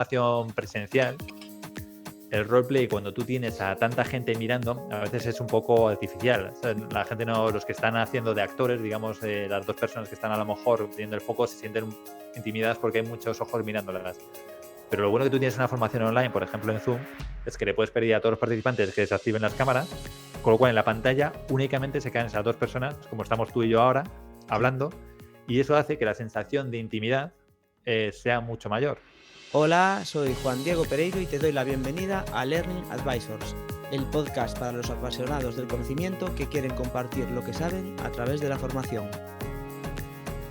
formación presencial, el roleplay, cuando tú tienes a tanta gente mirando, a veces es un poco artificial. O sea, la gente no, los que están haciendo de actores, digamos, las dos personas que están a lo mejor teniendo el foco, se sienten intimidadas porque hay muchos ojos mirándolas. Pero lo bueno que tú tienes una formación online, por ejemplo en Zoom, es que le puedes pedir a todos los participantes que desactiven las cámaras, con lo cual en la pantalla únicamente se quedan esas dos personas, como estamos tú y yo ahora, hablando, y eso hace que la sensación de intimidad sea mucho mayor. Hola, soy Juan Diego Pereiro y te doy la bienvenida a Learning Advisors, el podcast para los apasionados del conocimiento que quieren compartir lo que saben a través de la formación.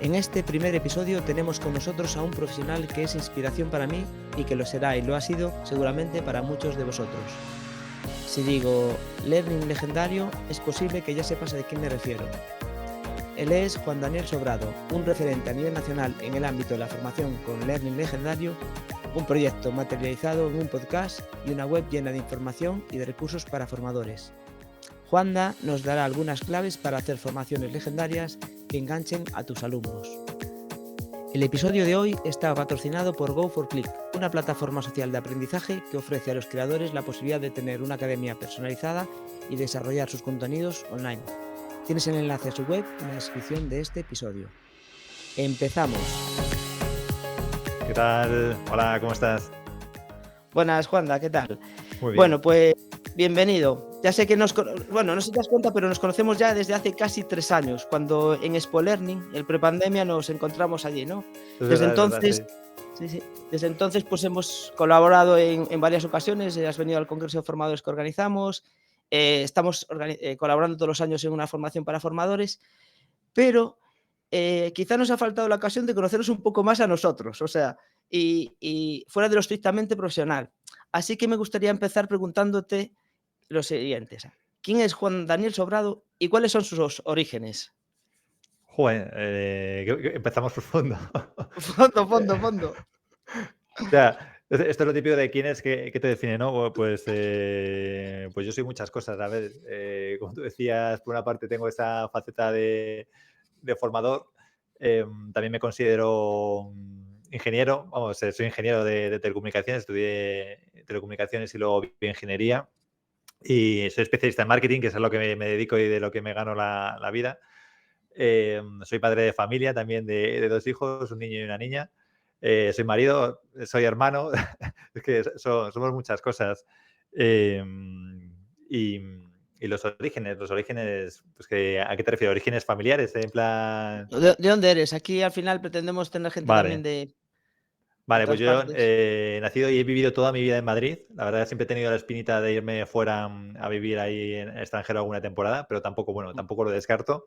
En este primer episodio tenemos con nosotros a un profesional que es inspiración para mí y que lo será y lo ha sido seguramente para muchos de vosotros. Si digo Learning Legendario, es posible que ya sepas de quién me refiero. Él es Juan Daniel Sobrado, un referente a nivel nacional en el ámbito de la formación con Learning Legendario, un proyecto materializado en un podcast y una web llena de información y de recursos para formadores. Juanda nos dará algunas claves para hacer formaciones legendarias que enganchen a tus alumnos. El episodio de hoy está patrocinado por Go4Click, una plataforma social de aprendizaje que ofrece a los creadores la posibilidad de tener una academia personalizada y desarrollar sus contenidos online. Tienes el enlace a su web en la descripción de este episodio. ¡Empezamos! ¿Qué tal? Hola, ¿cómo estás? Buenas, Juanda, ¿qué tal? Muy bien. Bueno, pues bienvenido. Ya sé que no sé si te das cuenta, pero nos conocemos ya desde hace casi 3 años, cuando en Expo Learning, el prepandemia, nos encontramos allí, ¿no? Es verdad, sí. Sí. Desde entonces, pues hemos colaborado en varias ocasiones. Has venido al Congreso de Formadores que organizamos. Estamos colaborando todos los años en una formación para formadores, pero quizá nos ha faltado la ocasión de conoceros un poco más a nosotros, o sea, y fuera de lo estrictamente profesional. Así que me gustaría empezar preguntándote lo siguiente: ¿quién es Juan Daniel Sobrado y cuáles son sus orígenes? Joder, que empezamos profundo. Fondo. O sea, esto es lo típico de quién es que te define, ¿no? Bueno, pues yo soy muchas cosas. A ver, como tú decías, por una parte tengo esa faceta de formador. También me considero ingeniero. Vamos, soy ingeniero de telecomunicaciones. Estudié telecomunicaciones y luego bioingeniería. Y soy especialista en marketing, que es a lo que me dedico y de lo que me gano la vida. Soy padre de familia también de 2 hijos, un niño y una niña. Soy marido, soy hermano, es que somos muchas cosas. Y, y los orígenes, pues ¿a qué te refieres? ¿Orígenes familiares? En plan... ¿De dónde eres? Aquí al final pretendemos tener gente también Vale, de vale, pues todas yo partes. he nacido y he vivido toda mi vida en Madrid. La verdad, siempre he tenido la espinita de irme fuera a vivir ahí en el extranjero alguna temporada, pero tampoco lo descarto.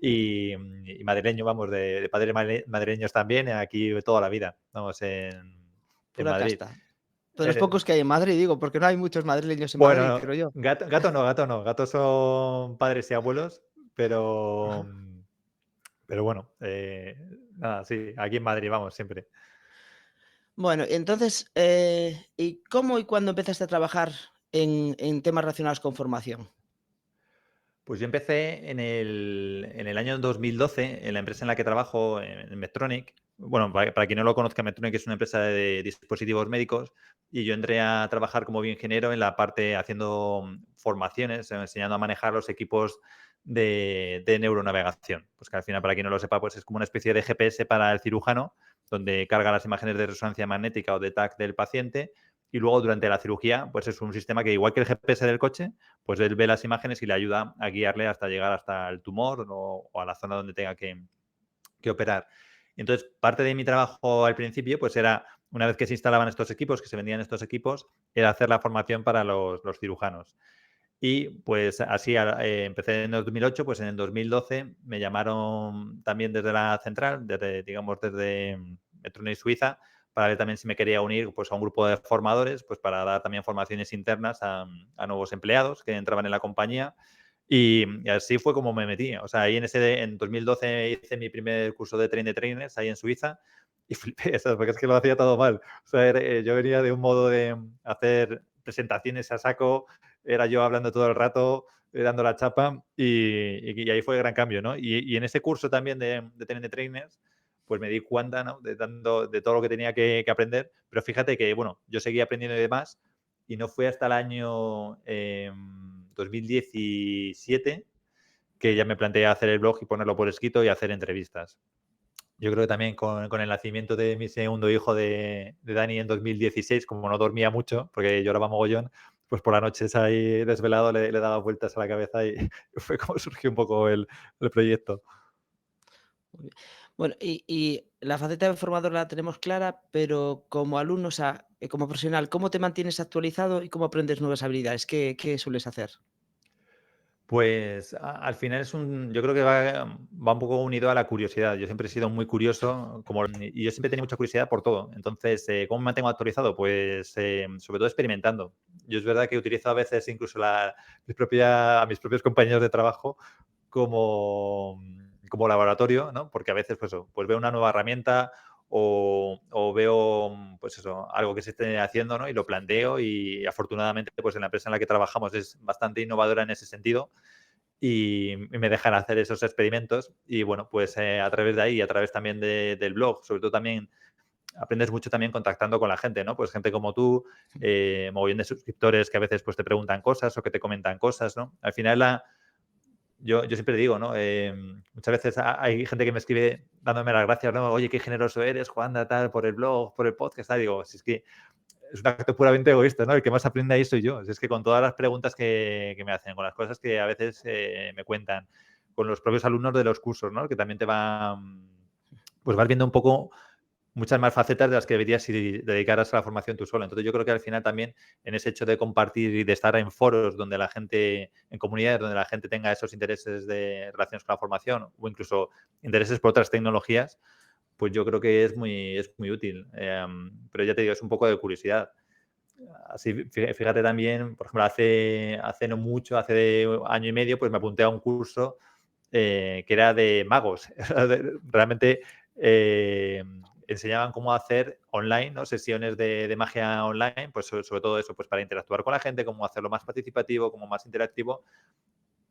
Y madrileño, vamos, de padres madrileños también, aquí toda la vida, vamos, en Pura Madrid. casta. De los Eh, pocos que hay en Madrid, digo, porque no hay muchos madrileños en bueno, Madrid, no, creo yo. gato no, gatos son padres y abuelos, pero, pero bueno, nada, sí, aquí en Madrid, vamos, siempre. Bueno, entonces, ¿y cómo y cuándo empezaste a trabajar en temas relacionados con formación? Pues yo empecé en el año 2012 en la empresa en la que trabajo, en Medtronic. Bueno, para quien no lo conozca, Medtronic es una empresa de dispositivos médicos y yo entré a trabajar como bioingeniero en la parte haciendo formaciones, enseñando a manejar los equipos de neuronavegación. Pues que al final, para quien no lo sepa, pues es como una especie de GPS para el cirujano, donde carga las imágenes de resonancia magnética o de TAC del paciente y luego durante la cirugía, pues es un sistema que, igual que el GPS del coche, pues él ve las imágenes y le ayuda a guiarle hasta llegar hasta el tumor o a la zona donde tenga que operar. Entonces, parte de mi trabajo al principio, pues era, una vez que se instalaban estos equipos, que se vendían estos equipos, era hacer la formación para los cirujanos. Y pues así empecé en 2008, pues en el 2012 me llamaron también desde la central, desde Medtronic Suiza, para ver también si me quería unir pues a un grupo de formadores, pues para dar también formaciones internas a nuevos empleados que entraban en la compañía. Y así fue como me metí. O sea, ahí en 2012 hice mi primer curso de train de trainers ahí en Suiza y flipé, ¿sabes? Porque es que lo hacía todo mal. O sea, yo venía de un modo de hacer presentaciones a saco, era yo hablando todo el rato, dando la chapa y ahí fue el gran cambio, ¿no? Y en ese curso también de train de trainers, pues me di cuenta, ¿no? De todo lo que tenía que aprender. Pero fíjate que, bueno, yo seguía aprendiendo y demás, y no fue hasta el año 2017 que ya me planteé hacer el blog y ponerlo por escrito y hacer entrevistas. Yo creo que también con el nacimiento de mi segundo hijo de Dani en 2016, como no dormía mucho, porque lloraba mogollón, pues por las noches ahí desvelado le daba vueltas a la cabeza y fue como surgió un poco el proyecto. Muy bien. Bueno, y la faceta de formador la tenemos clara, pero como alumno, o sea, como profesional, ¿cómo te mantienes actualizado y cómo aprendes nuevas habilidades? ¿Qué sueles hacer? Pues al final yo creo que va un poco unido a la curiosidad. Yo siempre he sido muy curioso y yo siempre he tenido mucha curiosidad por todo. Entonces, ¿cómo me mantengo actualizado? Pues sobre todo experimentando. Yo es verdad que utilizo a veces incluso a mis propios compañeros de trabajo como laboratorio, ¿no? Porque a veces pues veo una nueva herramienta o veo pues eso, algo que se esté haciendo, ¿no? Y lo planteo y afortunadamente pues en la empresa en la que trabajamos es bastante innovadora en ese sentido y me dejan hacer esos experimentos y bueno, pues a través de ahí y a través también del blog, sobre todo también aprendes mucho también contactando con la gente, ¿no? Pues gente como tú, mogollón de suscriptores que a veces pues te preguntan cosas o que te comentan cosas, ¿no? Al final yo siempre digo, ¿no? Muchas veces hay gente que me escribe dándome las gracias, ¿no? Oye, qué generoso eres, Juanda, tal, por el blog, por el podcast, tal. Digo, si es que es un acto puramente egoísta, ¿no? El que más aprende ahí soy yo. Si es que con todas las preguntas que me hacen, con las cosas que a veces me cuentan, con los propios alumnos de los cursos, ¿no? Que también pues vas viendo un poco muchas más facetas de las que deberías si dedicaras a la formación tú solo. Entonces yo creo que al final también en ese hecho de compartir y de estar en foros donde la gente, en comunidades donde la gente tenga esos intereses de relaciones con la formación o incluso intereses por otras tecnologías, pues yo creo que es muy útil. Pero ya te digo, es un poco de curiosidad. Así, fíjate también, por ejemplo, hace no mucho, hace año y medio, pues me apunté a un curso que era de magos. Realmente enseñaban cómo hacer online, ¿no? Sesiones de magia online, pues sobre todo eso, pues para interactuar con la gente, cómo hacerlo más participativo, como más interactivo.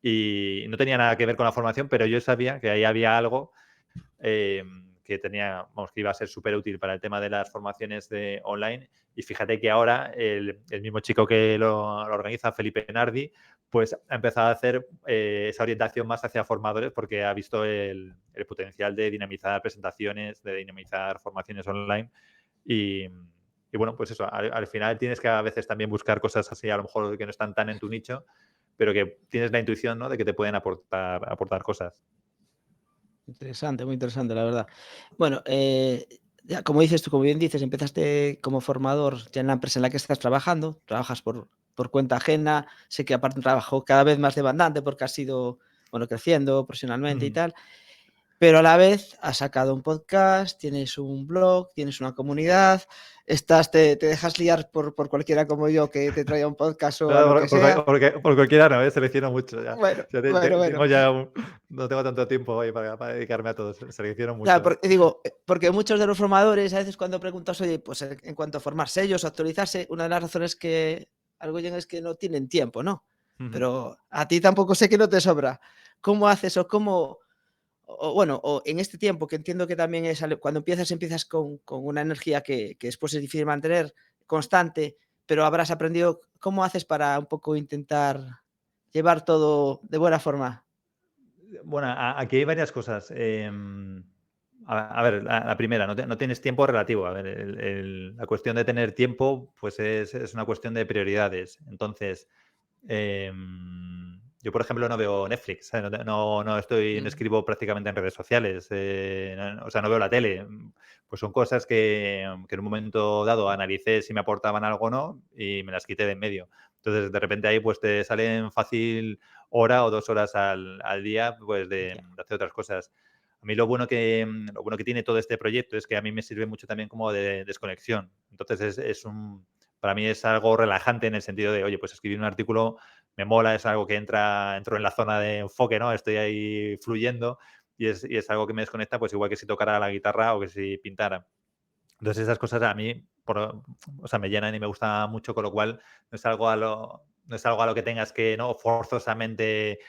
Y no tenía nada que ver con la formación, pero yo sabía que ahí había algo que que iba a ser súper útil para el tema de las formaciones online. Y fíjate que ahora el mismo chico que lo organiza, Felipe Nardi, pues ha empezado a hacer esa orientación más hacia formadores porque ha visto el potencial de dinamizar presentaciones, de dinamizar formaciones online. Y, y bueno, pues eso, al final tienes que a veces también buscar cosas así, a lo mejor que no están tan en tu nicho, pero que tienes la intuición, ¿no? De que te pueden aportar cosas. Interesante, muy interesante, la verdad. Bueno, ya como dices tú, como bien dices, empezaste como formador ya en la empresa en la que estás trabajando, trabajas por cuenta ajena, sé que aparte un trabajo cada vez más demandante porque has ido, bueno, creciendo profesionalmente y Ujú. tal. Pero a la vez has sacado un podcast, tienes un blog, tienes una comunidad, te dejas liar por cualquiera como yo que te traiga un podcast o a lo No, que sea. por cualquiera no, selecciono mucho ya. Bueno, Ya bueno, bueno. tengo no tengo tanto tiempo hoy para dedicarme a todo, selecciono Claro, mucho. porque digo, porque muchos de los formadores, a veces cuando preguntas, oye, pues en cuanto a formarse ellos, actualizarse, una de las razones que algo llegan es que no tienen tiempo, ¿no? Ujú. Pero a ti tampoco sé que no te sobra. ¿Cómo haces o cómo, o bueno, o en este tiempo que entiendo que también es cuando empiezas con una energía que después es difícil mantener constante, pero habrás aprendido, ¿cómo haces para un poco intentar llevar todo de buena forma? Bueno, aquí hay varias cosas. A ver, la primera, no tienes tiempo relativo. A ver, la cuestión de tener tiempo, pues es una cuestión de prioridades. Entonces, yo, por ejemplo, no veo Netflix, ¿sabes? No Mm, escribo prácticamente en redes sociales, o sea, no veo la tele. Pues son cosas que en un momento dado analicé si me aportaban algo o no y me las quité de en medio. Entonces, de repente ahí pues te salen fácil hora o 2 horas al día pues ya, de hacer otras cosas. A mí lo bueno que tiene todo este proyecto es que a mí me sirve mucho también como de desconexión. Entonces, para mí es algo relajante en el sentido de, oye, pues escribir un artículo me mola, es algo que entro en la zona de enfoque, ¿no? Estoy ahí fluyendo y es algo que me desconecta, pues igual que si tocara la guitarra o que si pintara. Entonces esas cosas a mí, o sea, me llenan y me gusta mucho, con lo cual no es algo a lo que tengas que, ¿no? Forzosamente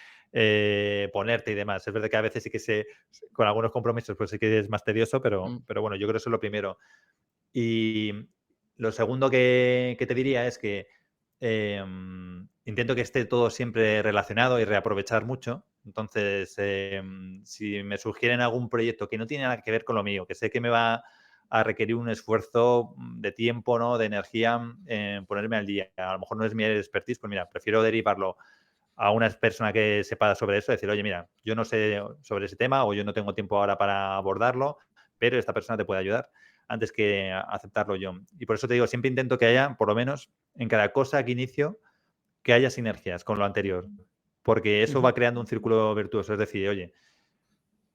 ponerte y demás. Es verdad que a veces sí que con algunos compromisos pues sí que es más tedioso, Mm, pero bueno, yo creo que eso es lo primero. Y lo segundo que te diría es que intento que esté todo siempre relacionado y reaprovechar mucho. Entonces, si me sugieren algún proyecto que no tiene nada que ver con lo mío, que sé que me va a requerir un esfuerzo de tiempo, ¿no? De energía en ponerme al día. A lo mejor no es mi expertise, pues mira, prefiero derivarlo a una persona que sepa sobre eso, decir, oye, mira, yo no sé sobre ese tema o yo no tengo tiempo ahora para abordarlo, pero esta persona te puede ayudar antes que aceptarlo yo. Y por eso te digo, siempre intento que haya, por lo menos, en cada cosa que inicio, que haya sinergias con lo anterior, porque eso ujú. va creando un círculo virtuoso. Es decir, oye,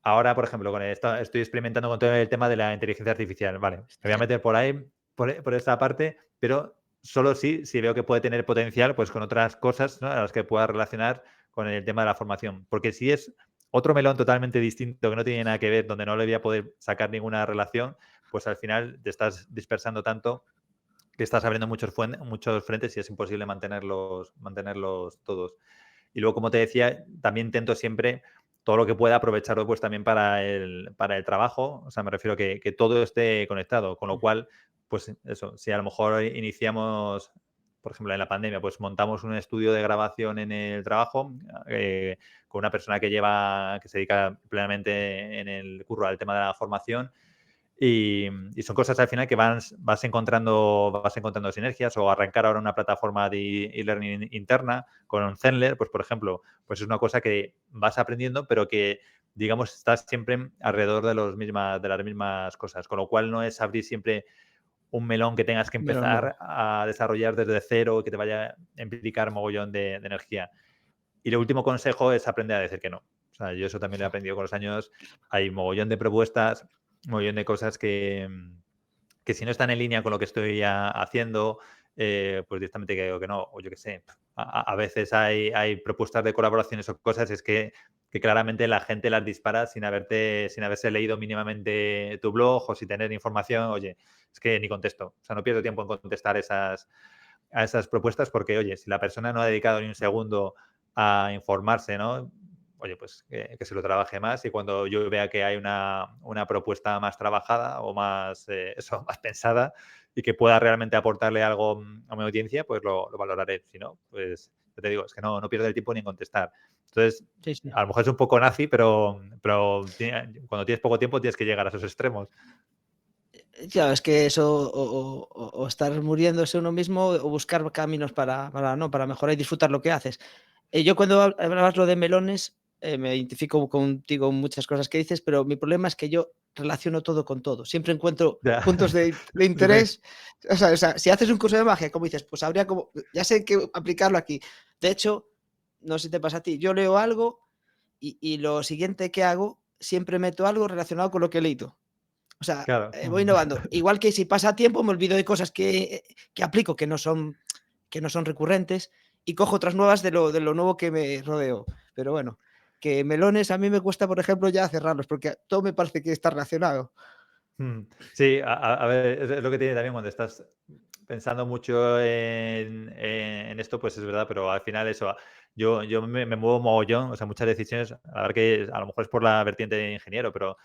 ahora, por ejemplo, con estoy experimentando con todo el tema de la inteligencia artificial, vale, me voy a Hostia, meter por ahí, por esta parte, pero solo si veo que puede tener potencial, pues con otras cosas, ¿no? A las que pueda relacionar con el tema de la formación. Porque si es otro melón totalmente distinto que no tiene nada que ver, donde no le voy a poder sacar ninguna relación, pues al final te estás dispersando tanto que estás abriendo muchos frentes y es imposible mantenerlos todos. Y luego, como te decía, también intento siempre todo lo que pueda aprovecharlo pues también para el trabajo. O sea, me refiero a que todo esté conectado, con lo cual, pues eso, si a lo mejor iniciamos, por ejemplo, en la pandemia, pues montamos un estudio de grabación en el trabajo con una persona que se dedica plenamente en el curro al tema de la formación y son cosas al final que vas encontrando sinergias o arrancar ahora una plataforma de e-learning interna con Zenler, pues por ejemplo, pues es una cosa que vas aprendiendo, pero que digamos estás siempre alrededor de las mismas cosas, con lo cual no es abrir siempre un melón que tengas que melón nuevo. empezar a desarrollar desde cero y que te vaya a implicar mogollón de energía. Y el último consejo es aprender a decir que no. O sea, yo eso también lo he aprendido con los años. Hay mogollón de propuestas, mogollón de cosas que si no están en línea con lo que estoy haciendo, pues directamente que digo que no, o yo qué sé. A veces hay propuestas de colaboraciones o cosas, es que claramente la gente las dispara sin haberse leído mínimamente tu blog o sin tener información. Oye, es que ni contesto. O sea, no pierdo tiempo en contestar a esas propuestas porque, oye, si la persona no ha dedicado ni un segundo a informarse, ¿no? Oye, pues que se lo trabaje más y cuando yo vea que hay una propuesta más trabajada o más, eso, más pensada y que pueda realmente aportarle algo a mi audiencia, pues lo valoraré. Si no, pues yo te digo, es que no pierdo el tiempo ni en contestar. Entonces, Sí, sí. a lo mejor es un poco nazi, pero cuando tienes poco tiempo tienes que llegar a esos extremos. Claro, es que eso, o estar muriéndose uno mismo, o buscar caminos ¿no? Para mejorar y disfrutar lo que haces. Yo cuando hablabas lo de melones, me identifico contigo en muchas cosas que dices, pero mi problema es que yo relaciono todo con todo. Siempre encuentro Ya. puntos de Dime. interés. O sea, si haces un curso de magia, como dices, pues habría como, ya sé que aplicarlo aquí. De hecho, no sé si te pasa a ti, yo leo algo y lo siguiente que hago, siempre meto algo relacionado con lo que he leído. O sea, Claro. voy innovando. Igual que si pasa tiempo, me olvido de cosas que aplico que no son recurrentes y cojo otras nuevas de lo nuevo que me rodeo. Pero bueno, que melones a mí me cuesta, por ejemplo, ya cerrarlos, porque todo me parece que está relacionado. Sí, a ver, es lo que tiene también cuando estás pensando mucho en esto, pues es verdad, pero al final eso, yo me muevo mogollón, o sea, muchas decisiones, a ver que a lo mejor es por la vertiente de ingeniero, pero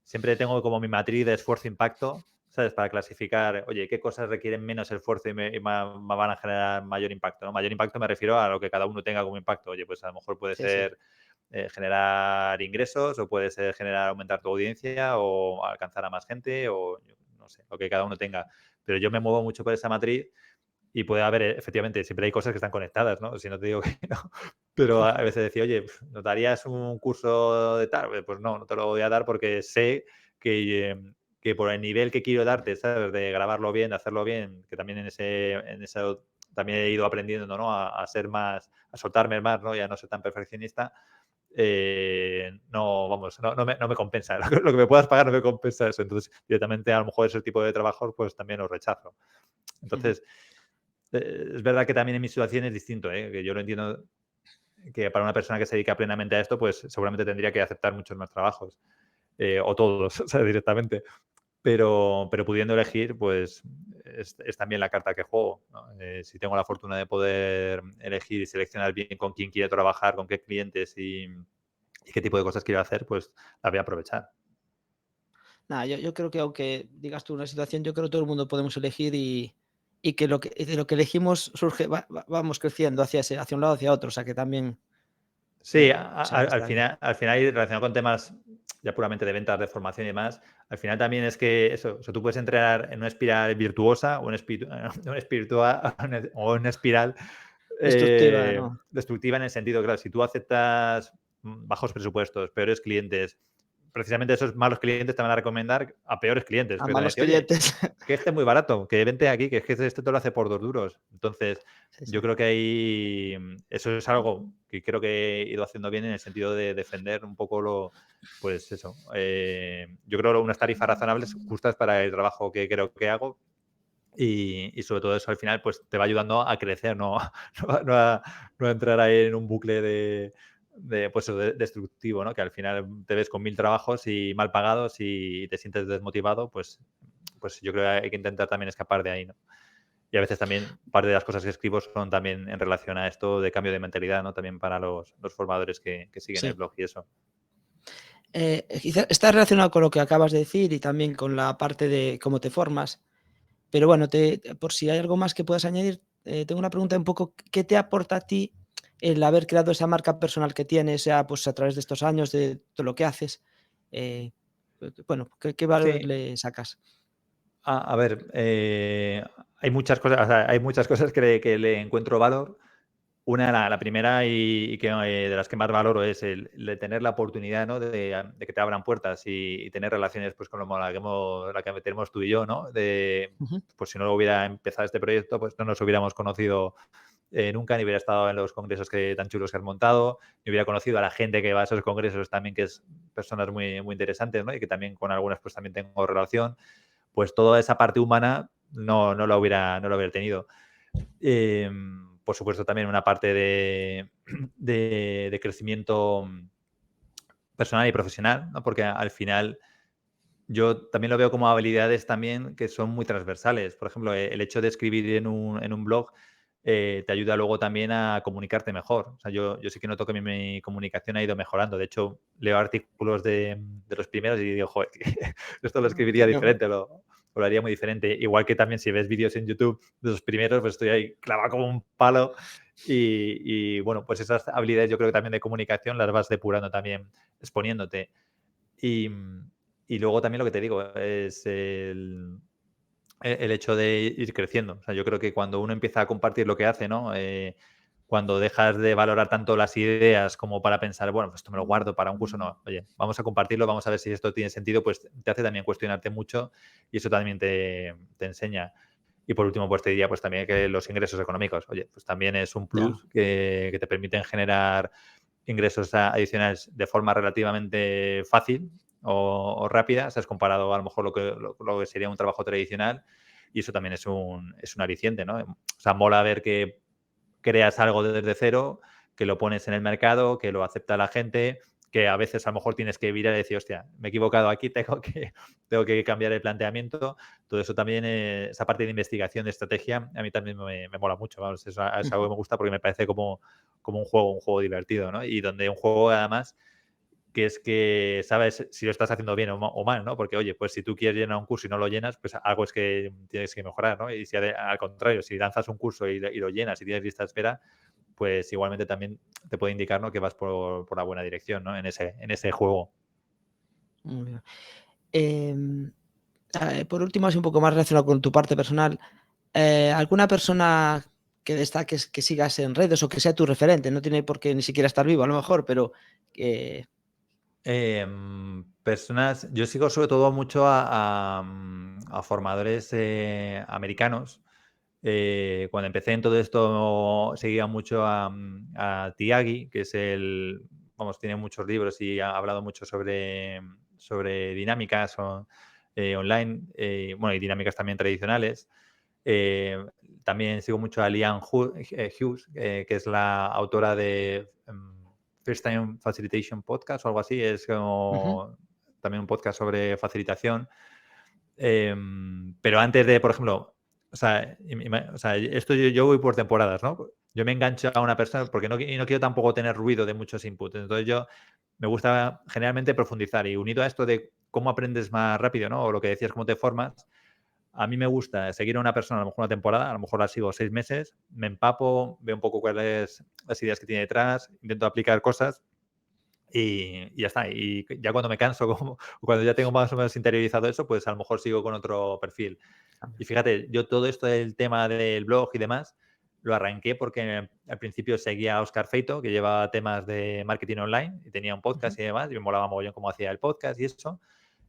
siempre tengo como mi matriz de esfuerzo-impacto, ¿sabes? Para clasificar, oye, qué cosas requieren menos esfuerzo y me van a generar mayor impacto, ¿no? Mayor impacto me refiero a lo que cada uno tenga como impacto. Oye, pues a lo mejor puede Sí, sí. ser generar ingresos o puede ser generar aumentar tu audiencia o alcanzar a más gente o no sé, lo que cada uno tenga. Pero yo me muevo mucho por esa matriz y puede haber, efectivamente, siempre hay cosas que están conectadas, ¿no? Si no te digo que no. Pero a veces decía, oye, ¿nos darías un curso de tal? Pues no te lo voy a dar porque sé que por el nivel que quiero darte, ¿sabes? De grabarlo bien, de hacerlo bien, que también en eso también he ido aprendiendo, ¿no? A ser más, a soltarme más, ¿no? Y a no ser tan perfeccionista. No, vamos, no me compensa. Lo que me puedas pagar no me compensa eso. Entonces, directamente, a lo mejor ese tipo de trabajos, pues también los rechazo. Ujú. Entonces, es verdad que también en mi situación es distinto, ¿eh? Que yo lo entiendo que para una persona que se dedica plenamente a esto, pues seguramente tendría que aceptar muchos más trabajos, o todos, o sea, directamente. Pero pudiendo elegir, pues es también la carta que juego, ¿no? Si tengo la fortuna de poder elegir y seleccionar bien con quién quiero trabajar, con qué clientes y qué tipo de cosas quiero hacer, pues la voy a aprovechar. Nada, yo creo que aunque digas tú una situación, yo creo que todo el mundo podemos elegir y que de lo que elegimos surge, vamos creciendo hacia un lado, hacia otro, o sea que también, Sí, o sea que está bien. al final y relacionado con temas ya puramente de ventas, de formación y demás, al final también es que eso, o sea, tú puedes entrar en una espiral virtuosa o una espiritual o una espiral Destructiva, ¿no? destructiva en el sentido, claro, si tú aceptas bajos presupuestos, peores clientes, precisamente esos malos clientes te van a recomendar a peores clientes, A porque te van a malos decir, oye, clientes. que este es muy barato, que vente aquí, que es que este te lo hace por 2 duros. Entonces, Sí, sí. yo creo que ahí eso es algo que creo que he ido haciendo bien en el sentido de defender un poco pues eso. Yo creo unas tarifas razonables justas para el trabajo que creo que hago y sobre todo eso al final pues te va ayudando a crecer, no, no a entrar ahí en un bucle pues, destructivo, ¿no? Que al final te ves con 1000 trabajos y mal pagados y te sientes desmotivado, pues yo creo que hay que intentar también escapar de ahí, ¿no? Y a veces también parte de las cosas que escribo son también en relación a esto de cambio de mentalidad, ¿no? También para los formadores que siguen el Sí. blog y eso. Quizá está relacionado con lo que acabas de decir y también con la parte de cómo te formas. Pero bueno, por si hay algo más que puedas añadir, tengo una pregunta un poco, ¿qué te aporta a ti el haber creado esa marca personal que tienes, ya pues a través de estos años, de todo lo que haces? Eh, bueno, ¿qué valor Sí, le sacas? a ver, hay muchas cosas, o sea, hay muchas cosas que le encuentro valor. Una, la primera y que de las que más valoro es el de tener la oportunidad, ¿no? De que te abran puertas y tener relaciones pues como la que tenemos tú y yo, ¿no? Ujú. Pues si no hubiera empezado este proyecto, pues no nos hubiéramos conocido nunca, ni hubiera estado en los congresos tan chulos que has montado, ni hubiera conocido a la gente que va a esos congresos también, que es personas muy, muy interesantes, ¿no? Y que también con algunas pues también tengo relación. Pues toda esa parte humana no la hubiera tenido. Por supuesto, también una parte de crecimiento personal y profesional, ¿no? Porque al final yo también lo veo como habilidades también que son muy transversales. Por ejemplo, el hecho de escribir en un blog te ayuda luego también a comunicarte mejor. O sea, yo sí que noto que mi comunicación ha ido mejorando. De hecho, leo artículos de los primeros y digo, joder, esto lo escribiría No, diferente, lo haría muy diferente. Igual que también si ves vídeos en YouTube de los primeros, pues estoy ahí clavado como un palo. Bueno, pues esas habilidades yo creo que también de comunicación las vas depurando también exponiéndote. Y, y luego también lo que te digo es el hecho de ir creciendo. O sea, yo creo que cuando uno empieza a compartir lo que hace, ¿no? Cuando dejas de valorar tanto las ideas como para pensar, bueno, pues esto me lo guardo para un curso, no. Oye, vamos a compartirlo, vamos a ver si esto tiene sentido, pues te hace también cuestionarte mucho y eso también te enseña. Y por último, pues te diría pues también que los ingresos económicos, oye, pues también es un ya, plus que te permiten generar ingresos adicionales de forma relativamente fácil o rápida, o sea, es comparado a lo mejor lo que sería un trabajo tradicional y eso también es un aliciente, ¿no? O sea, mola ver que creas algo desde cero, que lo pones en el mercado, que lo acepta la gente, que a veces a lo mejor tienes que virar y decir, hostia, me he equivocado aquí, tengo que cambiar el planteamiento. Todo eso también, esa parte de investigación, de estrategia, a mí también me mola mucho. Vamos, es algo que me gusta porque me parece como un juego divertido, ¿no? Y donde un juego además que es que sabes si lo estás haciendo bien o mal, ¿no? Porque, oye, pues si tú quieres llenar un curso y no lo llenas, pues algo es que tienes que mejorar, ¿no? Y si al contrario, si lanzas un curso y lo llenas y tienes lista de espera, pues igualmente también te puede indicar, ¿no? Que vas por la buena dirección, ¿no? En ese juego. muy bien. Em, por último, así un poco más relacionado con tu parte personal, ¿alguna persona que destaques que sigas en redes o que sea tu referente? No tiene por qué ni siquiera estar vivo, a lo mejor, pero que Personas, yo sigo sobre todo mucho a formadores americanos. Cuando empecé en todo esto seguía mucho a Tiagi, que es vamos, tiene muchos libros y ha hablado mucho sobre dinámicas online, bueno, y dinámicas también tradicionales. Eh, También sigo mucho a Lian Hughes, que es la autora de First Time Facilitation Podcast o algo así. Es ujú, como también un podcast sobre facilitación. Pero antes de, por ejemplo, O sea, esto yo voy por temporadas, ¿no? Yo me engancho a una persona porque y no quiero tampoco tener ruido de muchos inputs. Entonces yo me gusta generalmente profundizar y unido a esto de cómo aprendes más rápido, ¿no? O lo que decías, cómo te formas. A mí me gusta seguir a una persona a lo mejor una temporada, a lo mejor la sigo 6 meses, me empapo, veo un poco cuáles las ideas que tiene detrás, intento aplicar cosas y ya está. Y ya cuando me canso, como, cuando ya tengo más o menos interiorizado eso, pues a lo mejor sigo con otro perfil. Y fíjate, yo todo esto del tema del blog y demás, lo arranqué porque al principio seguía a Óscar Feito, que llevaba temas de marketing online y tenía un podcast y demás, y me molaba mogollón cómo hacía el podcast y eso.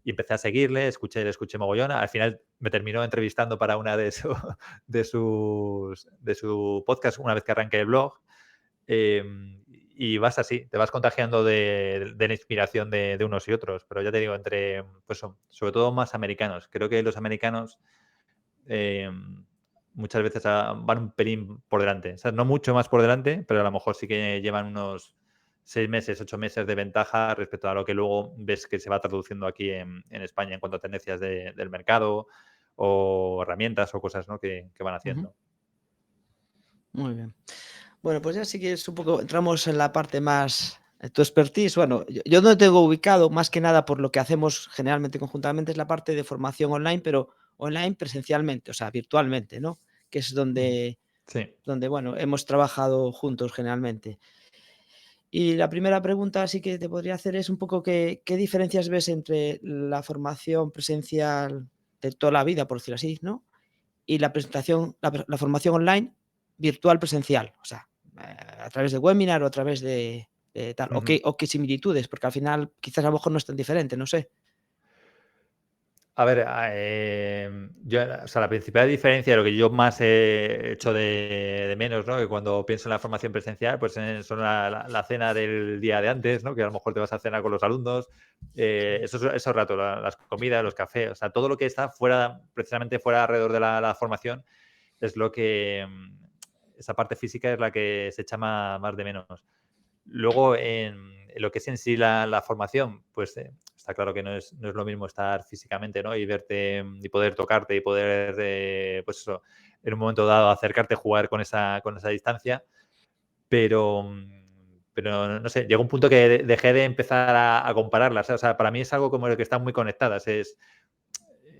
Y empecé a seguirle, le escuché mogollón. Al final me terminó entrevistando para una de su podcast una vez que arranqué el blog. Y vas así, te vas contagiando de la inspiración de unos y otros. Pero ya te digo, entre, pues sobre todo más americanos. Creo que los americanos muchas veces van un pelín por delante. O sea, no mucho más por delante, pero a lo mejor sí que llevan unos 6 meses, 8 meses de ventaja respecto a lo que luego ves que se va traduciendo aquí en España en cuanto a tendencias del mercado o herramientas o cosas, ¿no? que van haciendo. Muy bien. Bueno, pues ya sí que es un poco, entramos en la parte más, tu expertise. Bueno, yo no tengo ubicado, más que nada por lo que hacemos generalmente conjuntamente, es la parte de formación online, pero online presencialmente, o sea, virtualmente, ¿no? Que es Sí. donde bueno, hemos trabajado juntos generalmente. Y la primera pregunta sí que te podría hacer es un poco qué diferencias ves entre la formación presencial de toda la vida, por decirlo así, ¿no? Y la formación online virtual presencial, o sea, a través de webinar o a través de tal, Ujú. o qué similitudes, porque al final quizás a lo mejor no es tan diferente, no sé. A ver, o sea, la principal diferencia, lo que yo más he hecho de menos, ¿no? Que cuando pienso en la formación presencial, pues son la cena del día de antes, ¿no? Que a lo mejor te vas a cenar con los alumnos, esos ratos, las comidas, los cafés, o sea, todo lo que está fuera, precisamente fuera alrededor de la formación, es lo que, esa parte física es la que se echa más de menos. Luego, en lo que es en sí la formación, pues está claro que no es lo mismo estar físicamente, ¿no? Y verte y poder tocarte y poder, pues eso, en un momento dado acercarte, jugar con esa distancia. Pero, pero no sé, llegó un punto que dejé de empezar a compararlas. O sea, para mí es algo como el que están muy conectadas.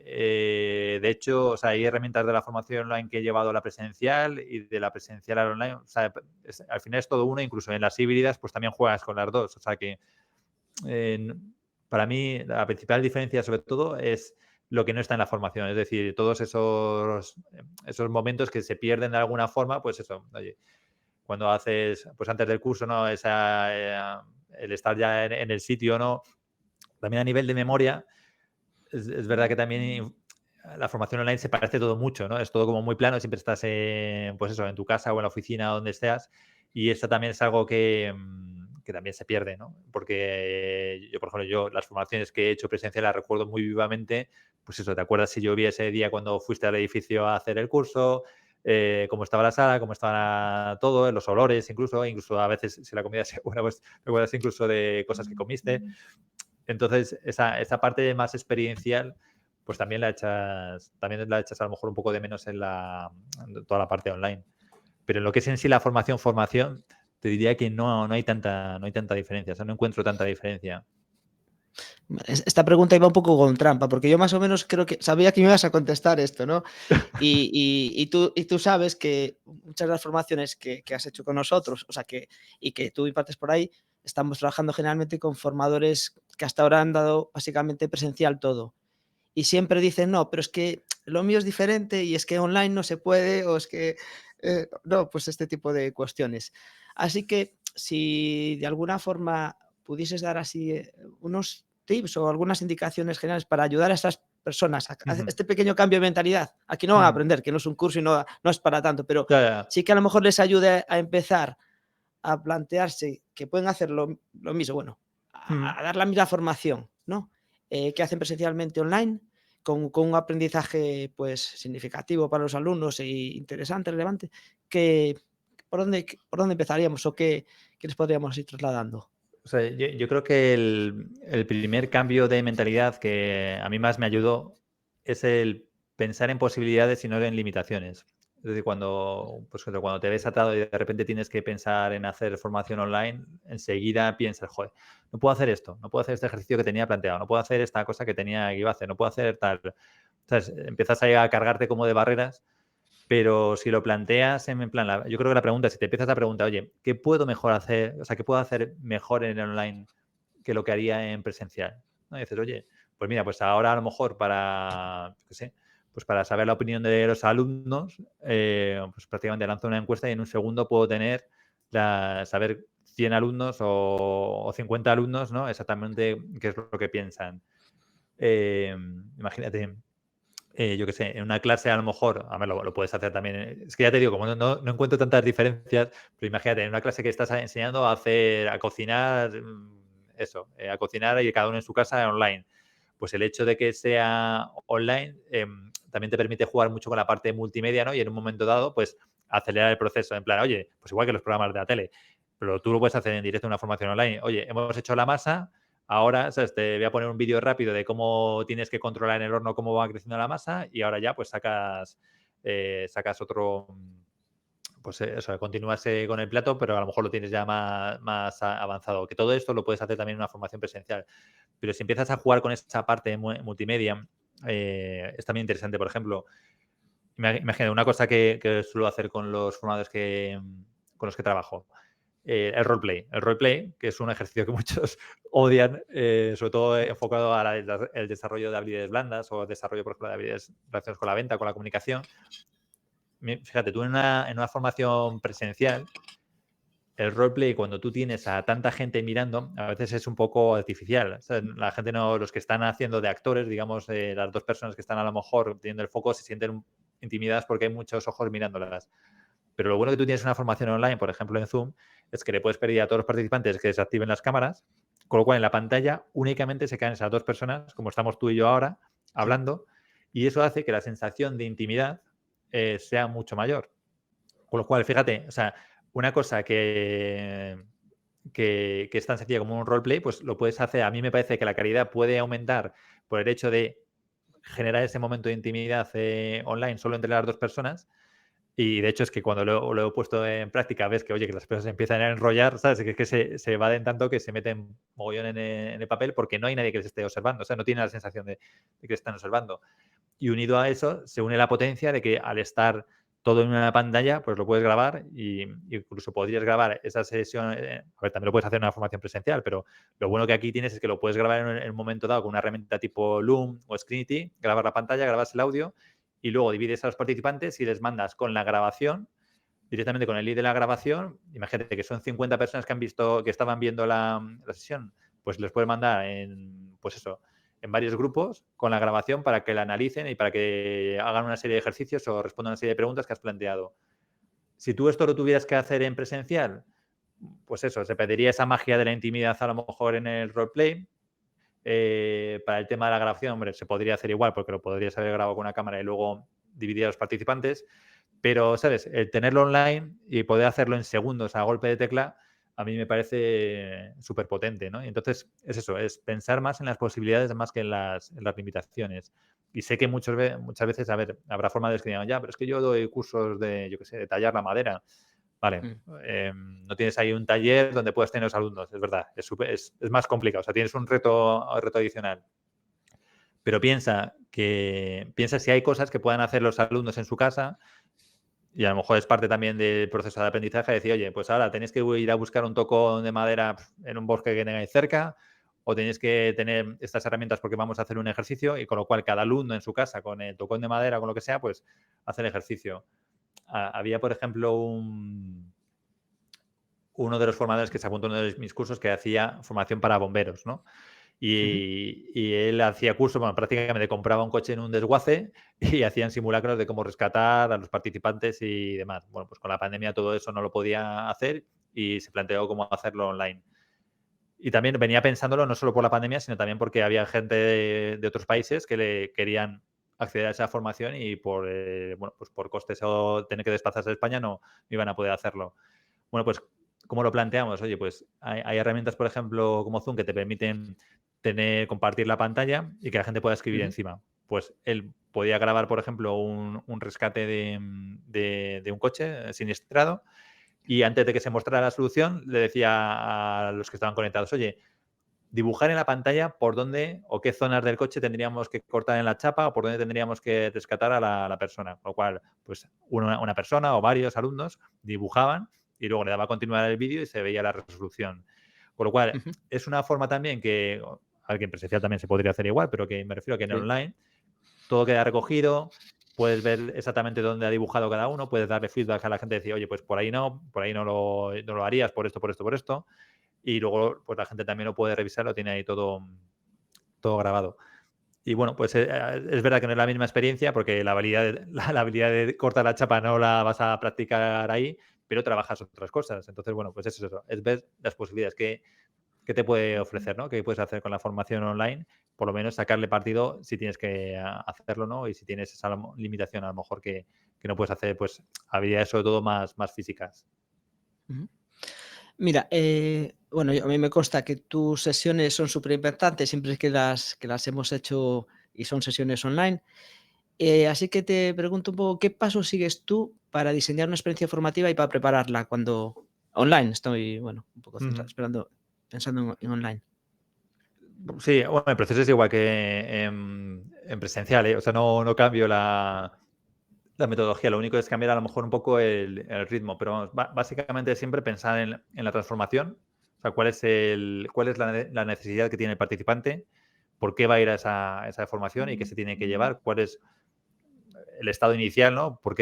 De hecho, o sea, hay herramientas de la formación online que he llevado a la presencial y de la presencial a la online. O sea, al final es todo uno, incluso en las híbridas, pues también juegas con las dos. O sea que eh, para mí la principal diferencia, sobre todo, es lo que no está en la formación. Es decir, todos esos momentos que se pierden de alguna forma, pues eso, oye, cuando haces, pues antes del curso, ¿no? El estar ya en el sitio, ¿no? También a nivel de memoria es verdad que también la formación online se parece todo mucho, ¿no? Es todo como muy plano, siempre estás pues eso, en tu casa o en la oficina, donde estés, y esto también es algo que también se pierde, ¿no? Porque yo, por ejemplo, las formaciones que he hecho presencial las recuerdo muy vivamente, pues eso, ¿te acuerdas si llovía ese día cuando fuiste al edificio a hacer el curso? Cómo estaba la sala, cómo estaba todo, los olores, incluso a veces si la comida es buena, pues te acuerdas incluso de cosas que comiste. Entonces, esa parte más experiencial, pues también la echas a lo mejor un poco de menos en toda la parte online. Pero en lo que es en sí la formación, te diría que no hay tanta diferencia. O sea, no encuentro tanta diferencia. Esta pregunta iba un poco con trampa, porque yo más o menos creo que sabía que me ibas a contestar esto, ¿no? Y tú sabes que muchas de las formaciones que has hecho con nosotros, o sea, y que tú impartes por ahí, estamos trabajando generalmente con formadores que hasta ahora han dado básicamente presencial todo. Y siempre dicen, no, pero es que lo mío es diferente y es que online no se puede, o es que, no, pues este tipo de cuestiones. Así que si de alguna forma pudieses dar así unos tips o algunas indicaciones generales para ayudar a esas personas a Ujú, este pequeño cambio de mentalidad. Aquí no van a ujú. aprender, que no es un curso y no es para tanto, pero Ya, ya. sí que a lo mejor les ayude a empezar a plantearse que pueden hacer lo mismo, bueno, Mm. a dar la misma formación, ¿no? Que hacen presencialmente online, con un aprendizaje pues significativo para los alumnos e interesante, relevante, que, ¿por dónde empezaríamos o qué les podríamos ir trasladando? O sea, yo creo que el primer cambio de mentalidad que a mí más me ayudó es el pensar en posibilidades y no en limitaciones. Es decir, cuando te ves atado y de repente tienes que pensar en hacer formación online, enseguida piensas, joder, no puedo hacer esto, no puedo hacer este ejercicio que tenía planteado, no puedo hacer esta cosa que iba a hacer, no puedo hacer tal. Entonces, empiezas ahí a cargarte como de barreras, pero si lo planteas en plan, yo creo que la pregunta, si te empiezas a preguntar, oye, ¿qué puedo mejor hacer? O sea, ¿qué puedo hacer mejor en el online que lo que haría en presencial? ¿No? Y dices, oye, pues mira, pues ahora a lo mejor qué sé, pues para saber la opinión de los alumnos, pues prácticamente lanzo una encuesta y en un segundo puedo saber 100 alumnos o 50 alumnos, ¿no? Exactamente qué es lo que piensan. Imagínate, yo qué sé, en una clase a lo mejor, a ver, lo puedes hacer también. Es que ya te digo, como no encuentro tantas diferencias, pero imagínate, en una clase que estás enseñando a cocinar, a cocinar y cada uno en su casa online. Pues el hecho de que sea online también te permite jugar mucho con la parte multimedia, ¿no? Y en un momento dado, pues acelerar el proceso. En plan, oye, pues igual que los programas de la tele, pero tú lo puedes hacer en directo en una formación online. Oye, hemos hecho la masa, ahora, ¿sabes? Te voy a poner un vídeo rápido de cómo tienes que controlar en el horno cómo va creciendo la masa y ahora ya pues sacas otro, pues eso, continúas con el plato, pero a lo mejor lo tienes ya más avanzado. Que todo esto lo puedes hacer también en una formación presencial. Pero si empiezas a jugar con esa parte multimedia, es también interesante. Por ejemplo, imagina una cosa que suelo hacer con los formadores con los que trabajo. El roleplay. El roleplay, que es un ejercicio que muchos odian, sobre todo enfocado al desarrollo de habilidades blandas o desarrollo, por ejemplo, de habilidades relacionadas con la venta, con la comunicación. Fíjate, tú en una formación presencial, el roleplay, cuando tú tienes a tanta gente mirando, a veces es un poco artificial. O sea, la gente no, los que están haciendo de actores, digamos, las dos personas que están a lo mejor teniendo el foco, se sienten intimidadas porque hay muchos ojos mirándolas. Pero lo bueno que tú tienes una formación online, por ejemplo en Zoom, es que le puedes pedir a todos los participantes que desactiven las cámaras, con lo cual en la pantalla únicamente se quedan esas dos personas, como estamos tú y yo ahora, hablando, y eso hace que la sensación de intimidad sea mucho mayor. Con lo cual, fíjate, o sea, una cosa que es tan sencilla como un roleplay, pues lo puedes hacer. A mí me parece que la calidad puede aumentar por el hecho de generar ese momento de intimidad online solo entre las dos personas. Y de hecho es que cuando lo he puesto en práctica ves que, oye, que las personas se empiezan a enrollar, ¿sabes? Que se evaden tanto que se meten mogollón en el papel porque no hay nadie que les esté observando. O sea, no tiene la sensación de que les están observando. Y unido a eso se une la potencia de que al estar todo en una pantalla, pues lo puedes grabar y incluso podrías grabar esa sesión. A ver, también lo puedes hacer en una formación presencial, pero lo bueno que aquí tienes es que lo puedes grabar en un momento dado con una herramienta tipo Loom o Screenity, grabar la pantalla, grabas el audio y luego divides a los participantes y les mandas con la grabación, directamente con el link de la grabación. Imagínate que son 50 personas que estaban viendo la sesión, pues les puedes mandar en varios grupos con la grabación para que la analicen y para que hagan una serie de ejercicios o respondan a una serie de preguntas que has planteado. Si tú esto lo tuvieras que hacer en presencial, pues eso, se perdería esa magia de la intimidad a lo mejor en el roleplay. Para el tema de la grabación, hombre, se podría hacer igual porque lo podrías haber grabado con una cámara y luego dividir a los participantes. Pero, ¿sabes? El tenerlo online y poder hacerlo en segundos a golpe de tecla, a mí me parece súper potente, ¿no? Y entonces es eso, es pensar más en las posibilidades más que en las limitaciones. Y sé que muchas veces, a ver, habrá formas de que digan, ya, pero es que yo doy cursos de, yo qué sé, de tallar la madera. Vale, no tienes ahí un taller donde puedas tener los alumnos, es verdad, es más complicado, o sea, tienes un reto adicional. Pero piensa si hay cosas que puedan hacer los alumnos en su casa y a lo mejor es parte también del proceso de aprendizaje, decir, oye, pues ahora tenéis que ir a buscar un tocón de madera en un bosque que tengáis cerca o tenéis que tener estas herramientas porque vamos a hacer un ejercicio y con lo cual cada alumno en su casa con el tocón de madera o con lo que sea, pues hace el ejercicio. Había, por ejemplo, uno de los formadores que se apuntó en uno de mis cursos que hacía formación para bomberos, ¿no? Y él hacía cursos, bueno, prácticamente compraba un coche en un desguace y hacían simulacros de cómo rescatar a los participantes y demás. Bueno, pues con la pandemia todo eso no lo podía hacer y se planteó cómo hacerlo online. Y también venía pensándolo no solo por la pandemia, sino también porque había gente de otros países que le querían acceder a esa formación y pues por costes o tener que desplazarse a España no iban a poder hacerlo. Bueno, pues, ¿cómo lo planteamos? Oye, pues hay herramientas, por ejemplo, como Zoom, que te permiten compartir la pantalla y que la gente pueda escribir encima. pues él podía grabar, por ejemplo, un rescate de un coche siniestrado, y antes de que se mostrara la solución, le decía a los que estaban conectados, oye, dibujar en la pantalla por dónde o qué zonas del coche tendríamos que cortar en la chapa o por dónde tendríamos que rescatar a la persona. Con lo cual, pues una persona o varios alumnos dibujaban y luego le daba a continuar el vídeo y se veía la resolución. Con lo cual, Ujú. es una forma también que, alguien presencial también se podría hacer igual, pero que me refiero a que en Sí. online todo queda recogido, puedes ver exactamente dónde ha dibujado cada uno, puedes darle feedback a la gente y decir, oye, pues por ahí no lo harías, por esto, por esto, por esto. Y luego, pues la gente también lo puede revisar, lo tiene ahí todo grabado. Y bueno, pues es verdad que no es la misma experiencia porque la habilidad de cortar la chapa no la vas a practicar ahí, pero trabajas otras cosas. Entonces, bueno, pues eso, es ver las posibilidades que te puede ofrecer, ¿no? Que puedes hacer con la formación online, por lo menos sacarle partido si tienes que hacerlo, ¿no? Y si tienes esa limitación a lo mejor que no puedes hacer, pues habilidades sobre todo más físicas. Ujú. Mira, bueno, a mí me consta que tus sesiones son súper importantes siempre que las hemos hecho y son sesiones online. Así que te pregunto un poco, ¿qué pasos sigues tú para diseñar una experiencia formativa y para prepararla cuando online? Estoy, bueno, un poco Ujú. esperando, pensando en online. Sí, bueno, el proceso es igual que en presencial, ¿eh? O sea, no cambio la metodología, lo único es cambiar a lo mejor un poco el ritmo, pero vamos, básicamente siempre pensar en la transformación, o sea, cuál es la necesidad que tiene el participante, por qué va a ir a esa formación y qué se tiene que llevar, cuál es el estado inicial, ¿no? O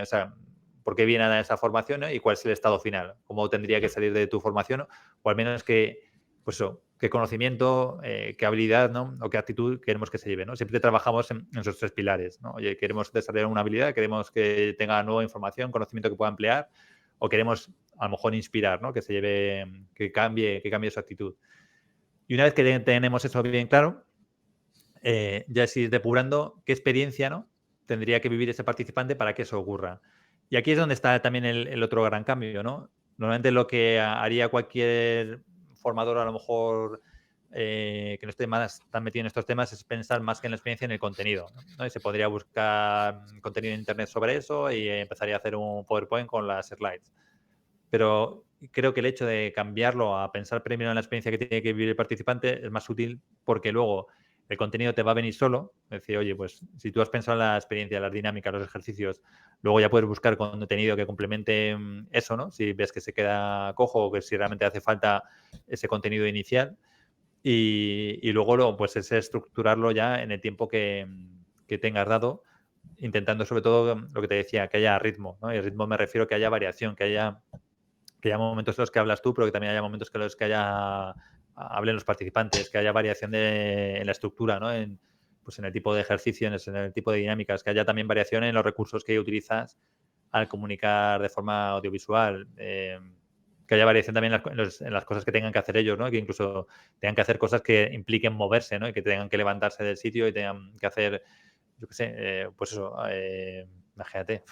sea, por qué viene a esa formación, ¿no? Y cuál es el estado final, cómo tendría que salir de tu formación, o al menos pues eso, qué conocimiento, qué habilidad, ¿no? O qué actitud queremos que se lleve, ¿no? Siempre trabajamos en esos tres pilares, ¿no? Oye, queremos desarrollar una habilidad, queremos que tenga nueva información, conocimiento que pueda emplear, o queremos a lo mejor inspirar, ¿no? Que se lleve, que cambie su actitud. Y una vez que tenemos eso bien claro, ya es ir depurando qué experiencia, ¿no? Tendría que vivir ese participante para que eso ocurra. Y aquí es donde está también el otro gran cambio, ¿no? Normalmente lo que haría cualquier formador, a lo mejor que no esté más tan metido en estos temas, es pensar más que en la experiencia en el contenido, ¿no? Y se podría buscar contenido en internet sobre eso y empezaría a hacer un PowerPoint con las slides. Pero creo que el hecho de cambiarlo a pensar primero en la experiencia que tiene que vivir el participante es más útil porque luego el contenido te va a venir solo. Es decir, oye, pues si tú has pensado en la experiencia, las dinámicas, los ejercicios, luego ya puedes buscar contenido que complemente eso, ¿no? Si ves que se queda cojo o que si realmente hace falta ese contenido inicial. Y luego pues es estructurarlo ya en el tiempo que tengas dado, intentando sobre todo lo que te decía, que haya ritmo, ¿no? Y el ritmo me refiero a que haya variación, que haya momentos en los que hablas tú, pero que también haya momentos en los que hablen los participantes, que haya variación en la estructura, ¿no? Pues en el tipo de ejercicios, en el tipo de dinámicas, que haya también variación en los recursos que utilizas al comunicar de forma audiovisual, que haya variación también en las cosas que tengan que hacer ellos, ¿no? Que incluso tengan que hacer cosas que impliquen moverse, ¿no? Y que tengan que levantarse del sitio y tengan que hacer, yo qué sé, pues eso, imagínate,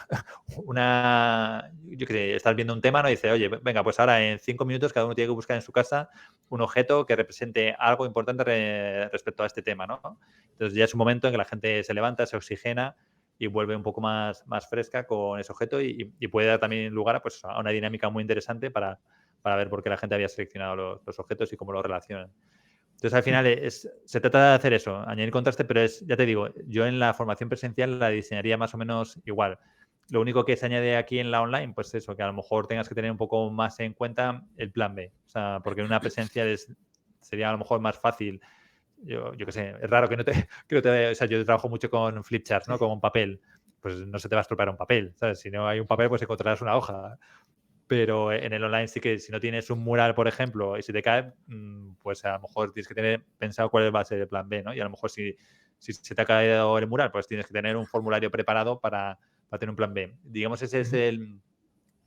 yo qué sé, estás viendo un tema, ¿no? Y dice, oye, venga, pues ahora en 5 minutos cada uno tiene que buscar en su casa un objeto que represente algo importante respecto a este tema, ¿no? Entonces ya es un momento en que la gente se levanta, se oxigena y vuelve un poco más fresca con ese objeto y puede dar también lugar pues, a una dinámica muy interesante para ver por qué la gente había seleccionado los objetos y cómo los relacionan. Entonces, al final se trata de hacer eso, añadir contraste, pero ya te digo, yo en la formación presencial la diseñaría más o menos igual. Lo único que se añade aquí en la online, pues eso, que a lo mejor tengas que tener un poco más en cuenta el plan B. O sea, porque en una presencial sería a lo mejor más fácil. Yo qué sé, es raro o sea, yo trabajo mucho con flipcharts, ¿no? Sí. Con un papel. Pues no se te va a estropear un papel, ¿sabes? Si no hay un papel, pues encontrarás una hoja. Pero en el online sí que si no tienes un mural, por ejemplo, y si te cae, pues a lo mejor tienes que tener pensado cuál va a ser el plan B, ¿no? Y a lo mejor si se te ha caído el mural, pues tienes que tener un formulario preparado para tener un plan B. Digamos, ese es Ujú.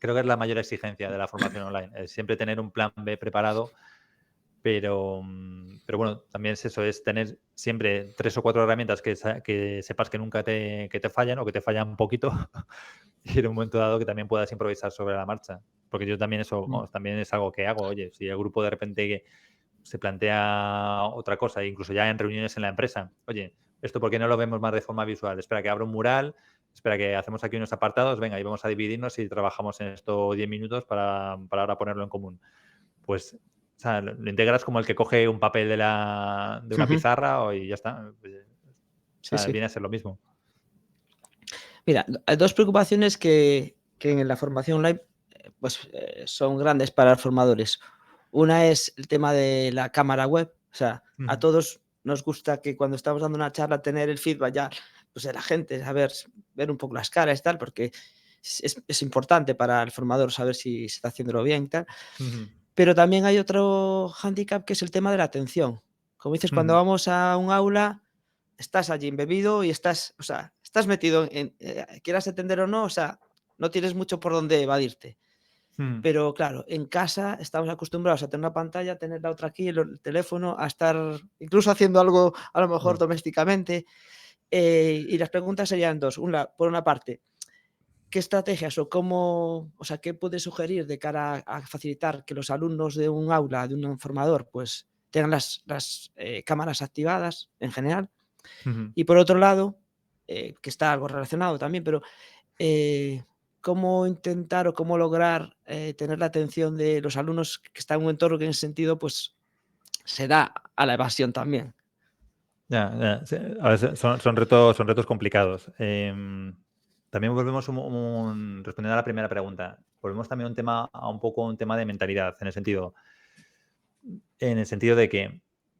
creo que es la mayor exigencia de la formación online, es siempre tener un plan B preparado, pero bueno, también es eso, es tener siempre 3 o 4 herramientas que sepas que nunca que te fallan o que te fallan un poquito y en un momento dado que también puedas improvisar sobre la marcha. Porque yo también eso, Mm. vamos, también es algo que hago. Oye, si el grupo de repente se plantea otra cosa, incluso ya en reuniones en la empresa, oye, esto ¿por qué no lo vemos más de forma visual? Espera que abro un mural, espera que hacemos aquí unos apartados, venga, y vamos a dividirnos y trabajamos en esto 10 minutos para ahora ponerlo en común. Pues, o sea, lo integras como el que coge un papel de una Ujú. pizarra y ya está. O Sí, sea, sí. viene a ser lo mismo. Mira, hay 2 preocupaciones que en la formación online, son grandes para los formadores. Una es el tema de la cámara web, o sea, a Ujú, todos nos gusta que cuando estamos dando una charla tener el feedback ya, pues, de la gente, saber ver un poco las caras y tal, porque es importante para el formador saber si se está haciéndolo bien y tal. ujú, Pero también hay otro hándicap que es el tema de la atención. Como dices, cuando ujú, vamos a un aula, estás allí embebido y estás, o sea, estás metido quieras atender o no, o sea, no tienes mucho por dónde evadirte. ujú. Pero claro, en casa estamos acostumbrados a tener una pantalla, tener la otra aquí, el teléfono, a estar incluso haciendo algo a lo mejor No. domésticamente. Y las preguntas serían dos. Por una parte, ¿qué estrategias o cómo, o sea, qué puedes sugerir de cara a facilitar que los alumnos de un aula, de un formador, pues tengan las cámaras activadas en general? Ujú. Y por otro lado, que está algo relacionado también, pero eh, ¿cómo intentar o cómo lograr tener la atención de los alumnos que están en un entorno que en ese sentido pues se da a la evasión también? Ya, ya, sí, a ver, son retos complicados. También volvemos respondiendo a la primera pregunta, volvemos también a un poco un tema de mentalidad, en el sentido de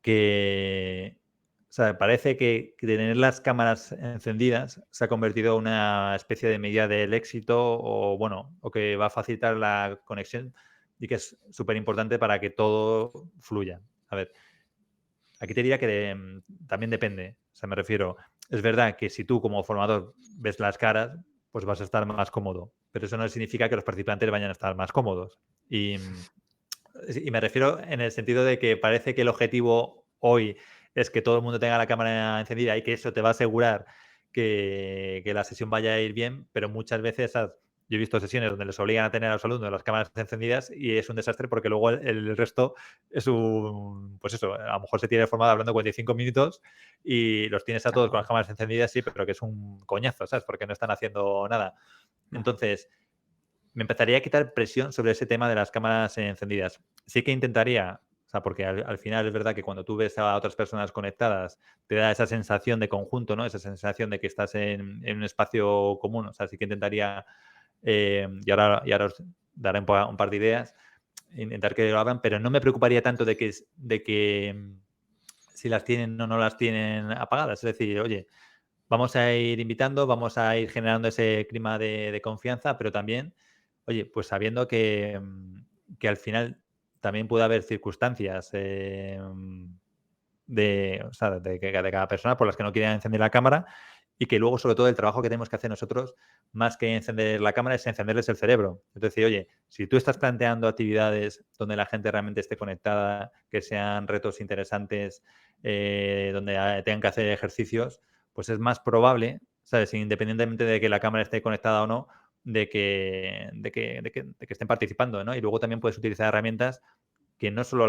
que, o sea, parece que tener las cámaras encendidas se ha convertido en una especie de medida del éxito o, bueno, o que va a facilitar la conexión y que es súper importante para que todo fluya. A ver, aquí te diría que también depende. O sea, me refiero, es verdad que si tú como formador ves las caras, pues vas a estar más cómodo, pero eso no significa que los participantes vayan a estar más cómodos. Y me refiero en el sentido de que parece que el objetivo hoy es que todo el mundo tenga la cámara encendida y que eso te va a asegurar que la sesión vaya a ir bien, pero muchas veces yo he visto sesiones donde les obligan a tener a los alumnos las cámaras encendidas y es un desastre porque luego el resto es pues eso, a lo mejor se tiene formado hablando 45 minutos y los tienes a todos con las Claro. cámaras encendidas, sí, pero que es un coñazo, ¿sabes? Porque no están haciendo nada. No. Entonces, me empezaría a quitar presión sobre ese tema de las cámaras encendidas. Sí que intentaría, o sea, porque al final es verdad que cuando tú ves a otras personas conectadas, te da esa sensación de conjunto, ¿no? Esa sensación de que estás en un espacio común. O sea, sí que intentaría, y ahora os daré un par de ideas, intentar que lo hagan, pero no me preocuparía tanto de que si las tienen o no las tienen apagadas. Es decir, oye, vamos a ir invitando, vamos a ir generando ese clima de confianza, pero también, oye, pues sabiendo que al final también puede haber circunstancias o sea, de cada persona por las que no quieren encender la cámara y que luego, sobre todo, el trabajo que tenemos que hacer nosotros, más que encender la cámara, es encenderles el cerebro. Es decir, oye, si tú estás planteando actividades donde la gente realmente esté conectada, que sean retos interesantes, donde tengan que hacer ejercicios, pues es más probable, ¿sabes? Independientemente de que la cámara esté conectada o no, de que estén participando, ¿no? Y luego también puedes utilizar herramientas que no solo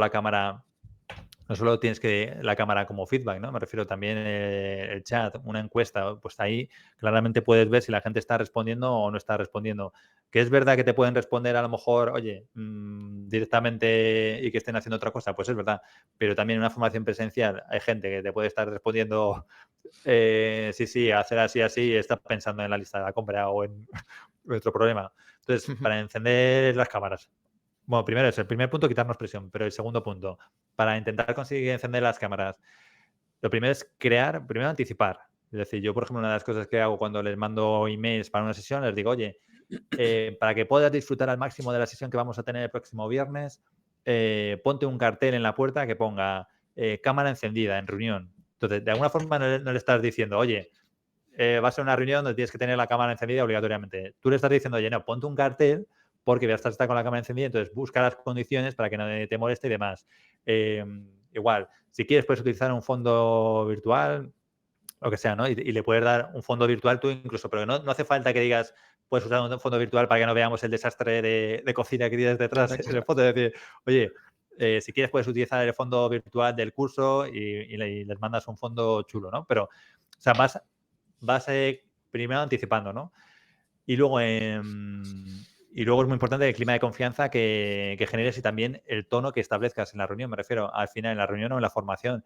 no solo tienes que la cámara como feedback, ¿no? Me refiero también el chat, una encuesta, pues ahí claramente puedes ver si la gente está respondiendo o no está respondiendo. Que es verdad que te pueden responder a lo mejor, oye, directamente y que estén haciendo otra cosa, pues es verdad. Pero también en una formación presencial hay gente que te puede estar respondiendo, sí, sí, hacer así, así, y estás pensando en la lista de la compra o en otro problema. Entonces, para encender las cámaras, bueno, primero es el primer punto, quitarnos presión, pero el segundo punto, para intentar conseguir encender las cámaras, lo primero es primero anticipar. Es decir, yo, por ejemplo, una de las cosas que hago cuando les mando emails para una sesión, les digo, oye, para que puedas disfrutar al máximo de la sesión que vamos a tener el próximo viernes, ponte un cartel en la puerta que ponga cámara encendida en reunión. Entonces, de alguna forma no le estás diciendo, oye, va a ser una reunión donde tienes que tener la cámara encendida obligatoriamente. Tú le estás diciendo, oye, no, ponte un cartel porque vas a estar con la cámara encendida, entonces busca las condiciones para que no te moleste y demás. Igual, si quieres puedes utilizar un fondo virtual, lo que sea, ¿no? Y le puedes dar un fondo virtual tú incluso, pero no hace falta que digas, puedes usar un fondo virtual para que no veamos el desastre de cocina que tienes detrás Claro, en el claro. fondo. Es decir, oye, si quieres puedes utilizar el fondo virtual del curso y les mandas un fondo chulo, ¿no? Pero, o sea, vas primero anticipando, ¿no? Y luego, y luego es muy importante el clima de confianza que generes y también el tono que establezcas en la reunión. Me refiero al final, en la reunión o en la formación.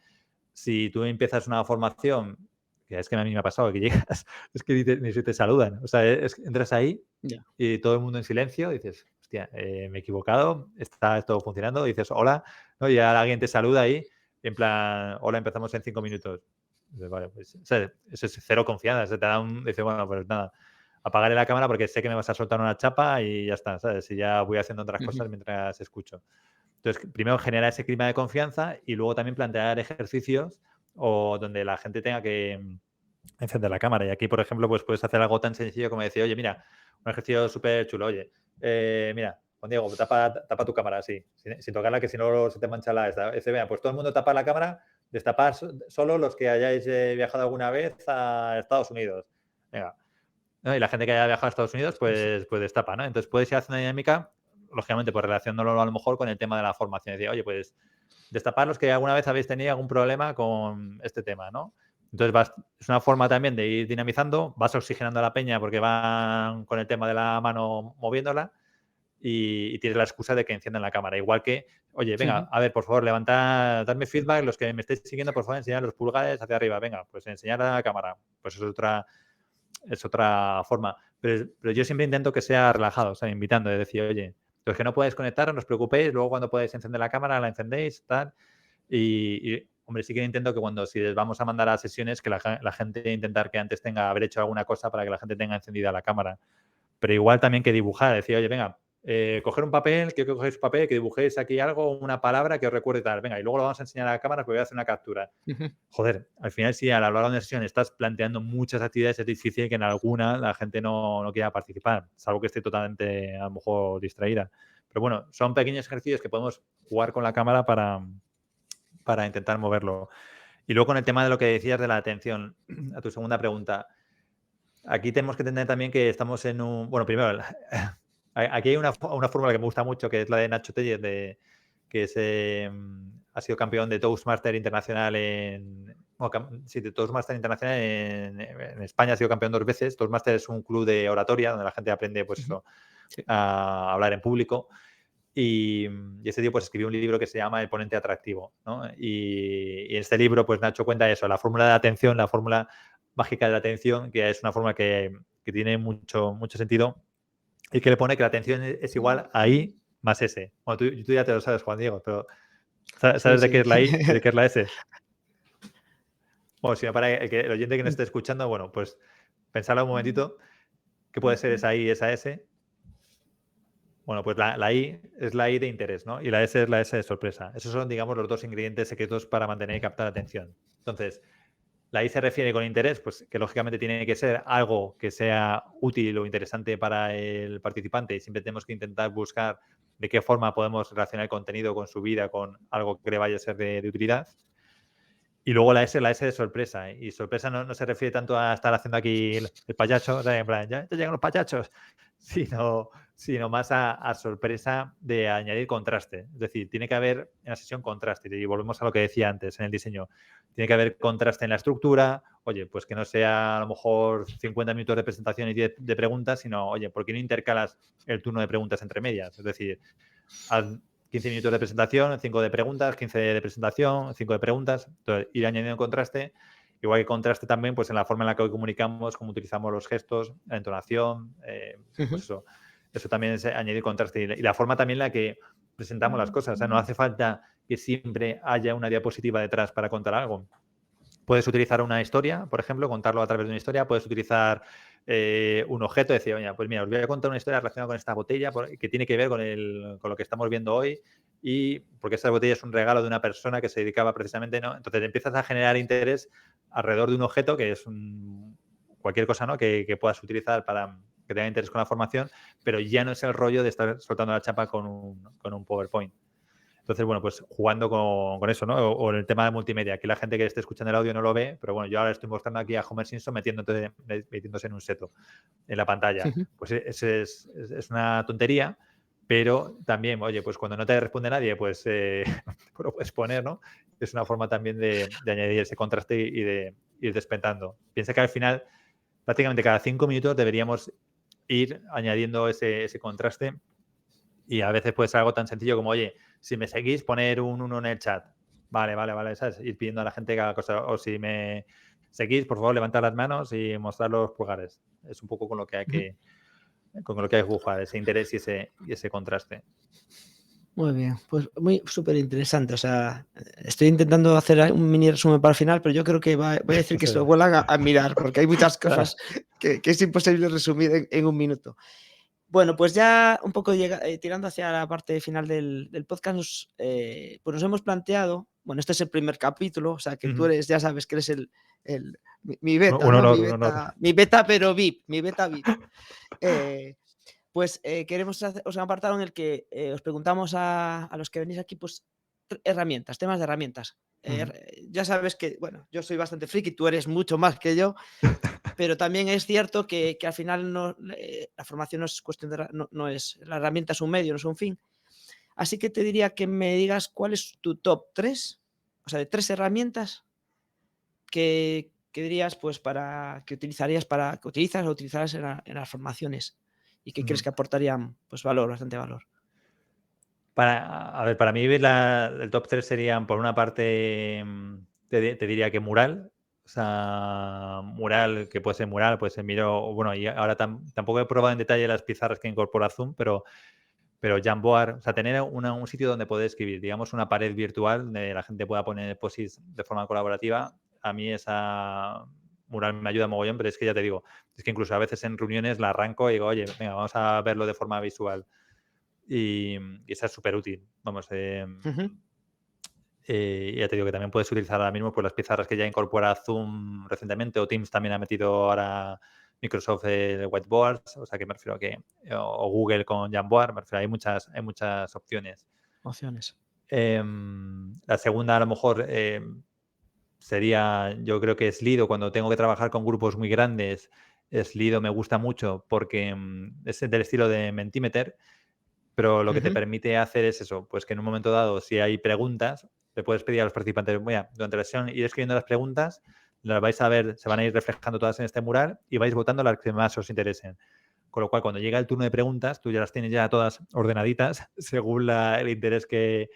Si tú empiezas una formación, que es que a mí me ha pasado, que llegas, es que ni se te saludan. O sea, entras ahí Ya. y todo el mundo en silencio, y dices, hostia, me he equivocado, está todo funcionando, dices, hola, ¿no? Y ahora alguien te saluda ahí, en plan, hola, empezamos en 5 minutos. Dices, vale, pues, o sea, eso es cero confianza, se te da dice, bueno, pues nada, apagaré la cámara porque sé que me vas a soltar una chapa y ya está, ¿sabes? Y ya voy haciendo otras cosas mientras escucho. Entonces, primero generar ese clima de confianza y luego también plantear ejercicios o donde la gente tenga que encender la cámara. Y aquí, por ejemplo, pues puedes hacer algo tan sencillo como decir, oye, mira, un ejercicio súper chulo, oye, mira, Juan Diego, tapa tu cámara así, sin tocarla, que si no se te mancha la esta. Dice, vea, pues todo el mundo tapa la cámara, destapar solo los que hayáis viajado alguna vez a Estados Unidos. Venga. ¿No? Y la gente que haya viajado a Estados Unidos, pues destapa, ¿no? Entonces puedes ir haciendo una dinámica, lógicamente, pues relacionándolo a lo mejor con el tema de la formación. Decir, oye, pues destapar los que alguna vez habéis tenido algún problema con este tema, ¿no? Entonces es una forma también de ir dinamizando, vas oxigenando a la peña porque van con el tema de la mano moviéndola y tienes la excusa de que enciendan la cámara. Igual que, oye, venga, a ver, por favor, dadme feedback, los que me estéis siguiendo, por favor, enseñad los pulgares hacia arriba. Venga, pues enseñar a la cámara. Pues es otra forma. Pero yo siempre intento que sea relajado, o sea, invitando, es decir, oye, los que no podéis conectar, no os preocupéis, luego cuando podáis encender la cámara, la encendéis, tal. Hombre, sí que intento que si les vamos a mandar a sesiones, que la gente intentar que antes haber hecho alguna cosa para que la gente tenga encendida la cámara. Pero igual también que dibujar, decir, oye, venga, coger un papel, quiero que cogéis papel, que dibujéis aquí algo, una palabra que os recuerde tal. Venga, y luego lo vamos a enseñar a la cámara, que voy a hacer una captura. Joder, al final si a lo largo de una sesión estás planteando muchas actividades, es difícil que en alguna la gente no quiera participar, salvo que esté totalmente a lo mejor distraída. Pero bueno, son pequeños ejercicios que podemos jugar con la cámara para intentar moverlo. Y luego con el tema de lo que decías de la atención, a tu segunda pregunta, aquí tenemos que entender también que estamos en un... Bueno, primero, aquí hay una fórmula que me gusta mucho, que es la de Nacho Tellez, que ha sido campeón de Toastmaster Internacional de Toastmaster Internacional en España, ha sido campeón 2 veces. Toastmaster es un club de oratoria donde la gente aprende pues eso, a hablar en público. Y este tío pues escribió un libro que se llama El ponente atractivo, ¿no? Y en este libro pues Nacho cuenta eso, la fórmula de atención, la fórmula mágica de la atención, que es una fórmula que tiene mucho sentido y que le pone que la atención es igual a I más S. Bueno, tú ya te lo sabes, Juan Diego, pero ¿sabes de qué es la I y de qué es la S? Bueno, si no, para el oyente que nos esté escuchando, bueno, pues pensarlo un momentito, ¿qué puede ser esa I y esa S? Bueno, pues la I es la I de interés, ¿no? Y la S es la S de sorpresa. Esos son, digamos, los dos ingredientes secretos para mantener y captar atención. Entonces, la I se refiere con interés, pues que lógicamente tiene que ser algo que sea útil o interesante para el participante y siempre tenemos que intentar buscar de qué forma podemos relacionar el contenido con su vida, con algo que le vaya a ser de utilidad. Y luego la S de sorpresa. Y sorpresa no se refiere tanto a estar haciendo aquí el payaso, o sea, en plan, ya llegan los payachos, sino más a sorpresa de añadir contraste. Es decir, tiene que haber en la sesión contraste. Y volvemos a lo que decía antes en el diseño. Tiene que haber contraste en la estructura. Oye, pues que no sea a lo mejor 50 minutos de presentación y 10 de preguntas, sino, oye, ¿por qué no intercalas el turno de preguntas entre medias? Es decir, haz 15 minutos de presentación, 5 de preguntas, 15 de presentación, 5 de preguntas. Entonces, ir añadiendo contraste. Igual que contraste también pues, en la forma en la que hoy comunicamos, cómo utilizamos los gestos, la entonación, pues eso también es añadir contraste. Y la forma también en la que presentamos las cosas. O sea, no hace falta que siempre haya una diapositiva detrás para contar algo. Puedes utilizar una historia, por ejemplo, contarlo a través de una historia. Puedes utilizar un objeto, decir, oye, pues mira, os voy a contar una historia relacionada con esta botella que tiene que ver con lo que estamos viendo hoy y porque esta botella es un regalo de una persona que se dedicaba precisamente, ¿no? Entonces empiezas a generar interés alrededor de un objeto que es cualquier cosa, ¿no? Que puedas utilizar para que tenga interés con la formación, pero ya no es el rollo de estar soltando la chapa con un PowerPoint. Entonces, bueno, pues jugando con eso, ¿no? O en el tema de multimedia. Aquí la gente que esté escuchando el audio no lo ve, pero bueno, yo ahora estoy mostrando aquí a Homer Simpson metiéndose en un seto en la pantalla. Pues es una tontería, pero también, oye, pues cuando no te responde nadie, pues lo puedes poner, ¿no? Es una forma también de añadir ese contraste y de ir despentando. Piensa que al final, prácticamente cada 5 minutos deberíamos ir añadiendo ese contraste, y a veces puede ser algo tan sencillo como, oye, si me seguís, poner un 1 en el chat. Vale, ¿sabes? Ir pidiendo a la gente cada cosa. O si me seguís, por favor, levantad las manos y mostrar los pulgares. Es un poco con lo que hay Ujú. que jugar, ese interés y ese contraste. Muy bien, pues muy súper interesante. O sea, estoy intentando hacer un mini resumen para el final, pero yo creo que voy a decir que se lo vuelvan a mirar, porque hay muchas cosas que es imposible resumir en un minuto. Bueno, pues ya un poco tirando hacia la parte final del podcast, pues nos hemos planteado, bueno, este es el primer capítulo, o sea que tú eres, ya sabes que eres mi beta, Un ¿no? honor, un honor. Mi beta pero VIP, mi beta VIP. Pues queremos hacer un apartado en el que os preguntamos a los que venís aquí, pues herramientas, temas de herramientas. Ya sabes que, bueno, yo soy bastante friki, tú eres mucho más que yo, pero también es cierto que al final la formación no es cuestión de, no es, la herramienta es un medio, no es un fin. Así que te diría que me digas cuál es tu top 3, o sea, de 3 herramientas que dirías, pues, que utilizarías que utilizas o utilizarás en las formaciones y que crees que aportarían, pues, bastante valor. A ver, para mí el top 3 serían, por una parte, te diría que Mural. O sea, Mural, que puede ser Mural, puede ser Miro. Bueno, y ahora tampoco he probado en detalle las pizarras que incorpora Zoom, pero Jamboard, o sea, tener un sitio donde poder escribir, digamos, una pared virtual donde la gente pueda poner posits de forma colaborativa. A mí esa Mural me ayuda mogollón, pero es que ya te digo, es que incluso a veces en reuniones la arranco y digo, oye, venga, vamos a verlo de forma visual. Y esa es súper útil. Vamos, Ujú. ya te digo que también puedes utilizar ahora mismo pues, las pizarras que ya incorpora Zoom recientemente, o Teams también ha metido ahora Microsoft el Whiteboards, o sea que me refiero a que, o Google con Jamboard, me refiero, hay muchas opciones. Opciones. La segunda a lo mejor sería, yo creo que Slido, cuando tengo que trabajar con grupos muy grandes, Slido me gusta mucho porque es del estilo de Mentimeter, pero lo que te Ujú. permite hacer es eso, pues que en un momento dado, si hay preguntas, le puedes pedir a los participantes, mira, durante la sesión ir escribiendo las preguntas, las vais a ver, se van a ir reflejando todas en este mural y vais votando las que más os interesen. Con lo cual, cuando llega el turno de preguntas, tú ya las tienes ya todas ordenaditas según el interés que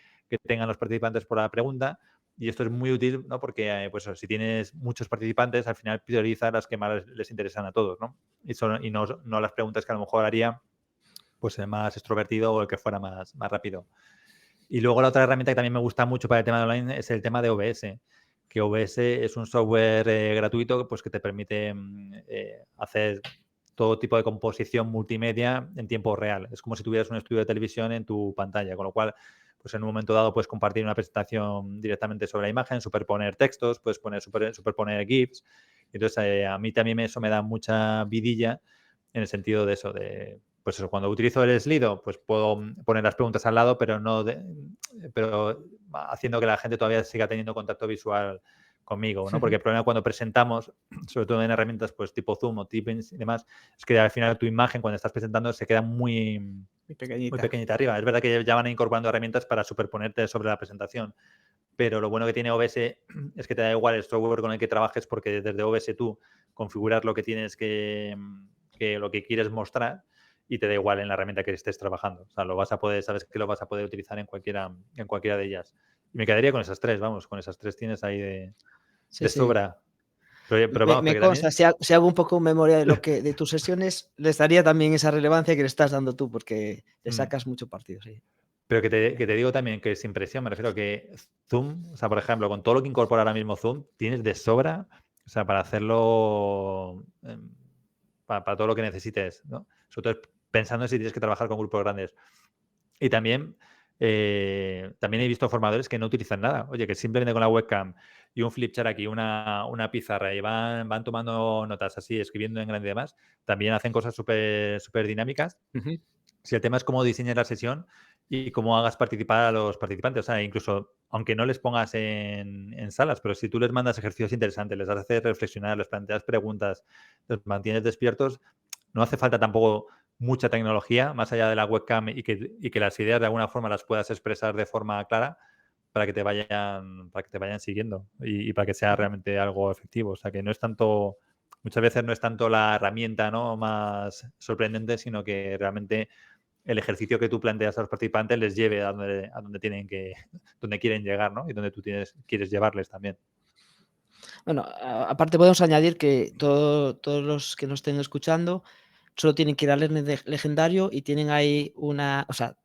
tengan los participantes por la pregunta. Y esto es muy útil, ¿no? Porque pues, si tienes muchos participantes, al final prioriza las que más les interesan a todos, ¿no? Y no las preguntas que a lo mejor haría pues el más extrovertido o el que fuera más rápido. Y luego la otra herramienta que también me gusta mucho para el tema de online es el tema de OBS, que OBS es un software gratuito pues, que te permite hacer todo tipo de composición multimedia en tiempo real. Es como si tuvieras un estudio de televisión en tu pantalla, con lo cual pues en un momento dado puedes compartir una presentación directamente sobre la imagen, superponer textos, puedes superponer GIFs. Entonces, a mí también eso me da mucha vidilla en el sentido de eso, pues eso, cuando utilizo el Slido, pues puedo poner las preguntas al lado, pero haciendo que la gente todavía siga teniendo contacto visual conmigo, ¿no? Porque el problema cuando presentamos, sobre todo en herramientas pues tipo Zoom o Teams y demás, es que al final tu imagen cuando estás presentando se queda muy pequeñita arriba. Es verdad que ya van incorporando herramientas para superponerte sobre la presentación, pero lo bueno que tiene OBS es que te da igual el software con el que trabajes, porque desde OBS tú configuras lo que tienes lo que quieres mostrar y te da igual en la herramienta que estés trabajando. O sea, sabes que lo vas a poder utilizar en cualquiera de ellas. Y me quedaría con esas tres, vamos, con esas tres tienes ahí Sí, de sí. sobra. Pero vamos, Me porque consta, también si hago un poco memoria de tus sesiones, les daría también esa relevancia que le estás dando tú, porque le sacas mucho partido, sí. Pero que te digo también que sin presión, me refiero a que Zoom, o sea, por ejemplo, con todo lo que incorpora ahora mismo Zoom, tienes de sobra, o sea, para hacerlo, para todo lo que necesites, ¿no? Sobre todo pensando en si tienes que trabajar con grupos grandes. Y también he visto formadores que no utilizan nada. Oye, que simplemente con la webcam y un flip chart aquí, una pizarra, y van tomando notas así, escribiendo en grande y demás, también hacen cosas súper dinámicas. Ujú. Si el tema es cómo diseñas la sesión y cómo hagas participar a los participantes, o sea, incluso aunque no les pongas en salas, pero si tú les mandas ejercicios interesantes, les haces reflexionar, les planteas preguntas, los mantienes despiertos, no hace falta tampoco mucha tecnología más allá de la webcam y que las ideas de alguna forma las puedas expresar de forma clara para que te vayan siguiendo y para que sea realmente algo efectivo. O sea, que no es tanto, muchas veces no es tanto la herramienta, ¿no?, más sorprendente, sino que realmente el ejercicio que tú planteas a los participantes les lleve a donde tienen donde quieren llegar, ¿no? Y donde tú quieres llevarles también. Bueno, aparte podemos añadir que todos los que nos estén escuchando solo tienen que ir al Legendario y tienen ahí o sea,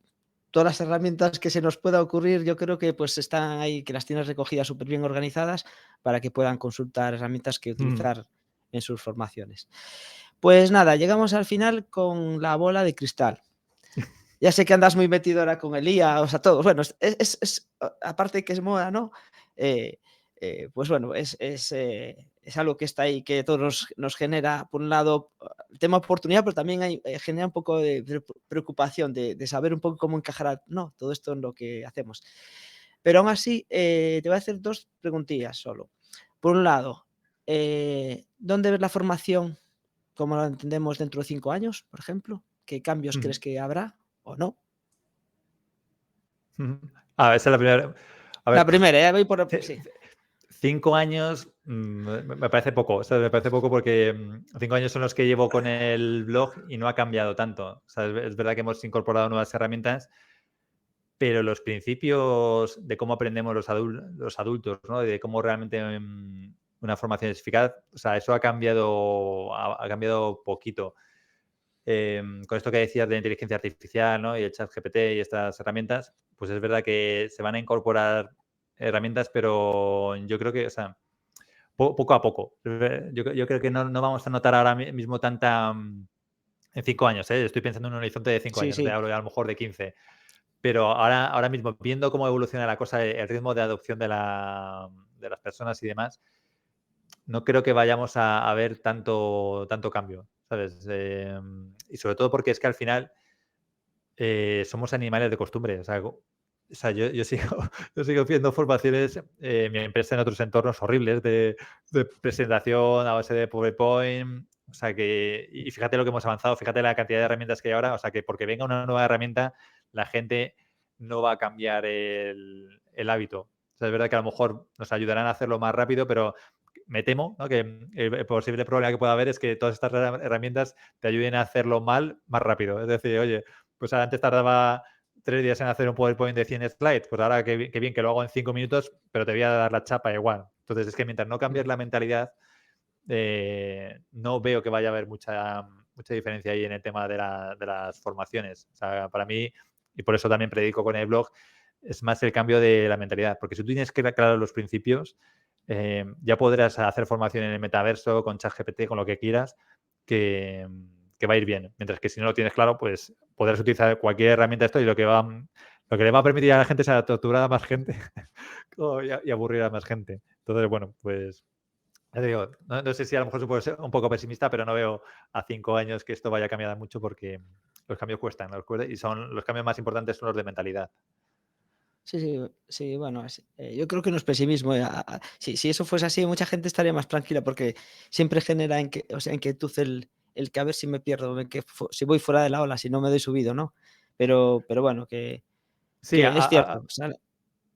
todas las herramientas que se nos pueda ocurrir, yo creo que pues están ahí, que las tienes recogidas súper bien organizadas para que puedan consultar herramientas que Mm. utilizar en sus formaciones. Pues nada, llegamos al final con la bola de cristal. Ya sé que andas muy metido ahora con el IA, o sea, todo. Bueno, aparte de que es moda, ¿no? Eh, pues bueno, es algo que está ahí, que a todos nos genera, por un lado, el tema oportunidad, pero también genera un poco de preocupación de saber un poco cómo encajar, ¿no?, todo esto en lo que hacemos. Pero aún así, te voy a hacer dos preguntillas solo. Por un lado, ¿dónde ves la formación como la entendemos dentro de 5 años, por ejemplo? ¿Qué cambios Ujú. crees que habrá o no? Ujú. Esa es la primera. A La ver, primera, ya voy por ce- sí. 5 años me parece poco. O sea, me parece poco porque 5 años son los que llevo con el blog y no ha cambiado tanto. O sea, es verdad que hemos incorporado nuevas herramientas, pero los principios de cómo aprendemos los adultos, ¿no? De cómo realmente una formación es eficaz, o sea, eso ha cambiado poquito. Con esto que decías de inteligencia artificial, ¿no?, y el chat GPT y estas herramientas, pues es verdad que se van a incorporar herramientas, pero yo creo que, o sea, poco a poco. Yo creo que no vamos a notar ahora mismo tanta, en 5 años, ¿eh? Estoy pensando en un horizonte de 5 Sí, años, no te sí. hablo a lo mejor de 15. Pero ahora mismo, viendo cómo evoluciona la cosa, el ritmo de adopción de las personas y demás, no creo que vayamos a ver tanto cambio, ¿sabes? Y sobre todo porque es que al final somos animales de costumbre. O sea, yo sigo, yo sigo viendo formaciones en mi empresa en otros entornos horribles de presentación a base de PowerPoint. O sea que, y fíjate lo que hemos avanzado, fíjate la cantidad de herramientas que hay ahora. O sea que porque venga una nueva herramienta, la gente no va a cambiar el hábito. O sea, es verdad que a lo mejor nos ayudarán a hacerlo más rápido, pero me temo, ¿no?, que el posible problema que pueda haber es que todas estas herramientas te ayuden a hacerlo mal más rápido. Es decir, oye, pues antes tardaba 3 días en hacer un PowerPoint de 100 slides, pues ahora qué bien que lo hago en 5 minutos, pero te voy a dar la chapa igual. Entonces, es que mientras no cambies la mentalidad, no veo que vaya a haber mucha diferencia ahí en el tema de las formaciones. O sea, para mí, y por eso también predico con el blog, es más el cambio de la mentalidad. Porque si tú tienes claro los principios, ya podrás hacer formación en el metaverso, con ChatGPT, con lo que quieras, que, que va a ir bien. Mientras que si no lo tienes claro, pues podrás utilizar cualquier herramienta de esto y lo que le va a permitir a la gente es torturar a más gente y aburrir a más gente. Entonces, bueno, pues ya te digo, no sé si a lo mejor se puede ser un poco pesimista, pero no veo a 5 años que esto vaya a cambiar mucho porque los cambios cuestan, y son los cambios más importantes son los de mentalidad. Sí, sí, sí, bueno, yo creo que no es pesimismo, si eso fuese así, mucha gente estaría más tranquila, porque siempre genera o sea, inquietud el que a ver si me pierdo, en que si voy fuera de la ola, si no me doy subido, ¿no? Pero bueno, que Sí, que es cierto, o sea,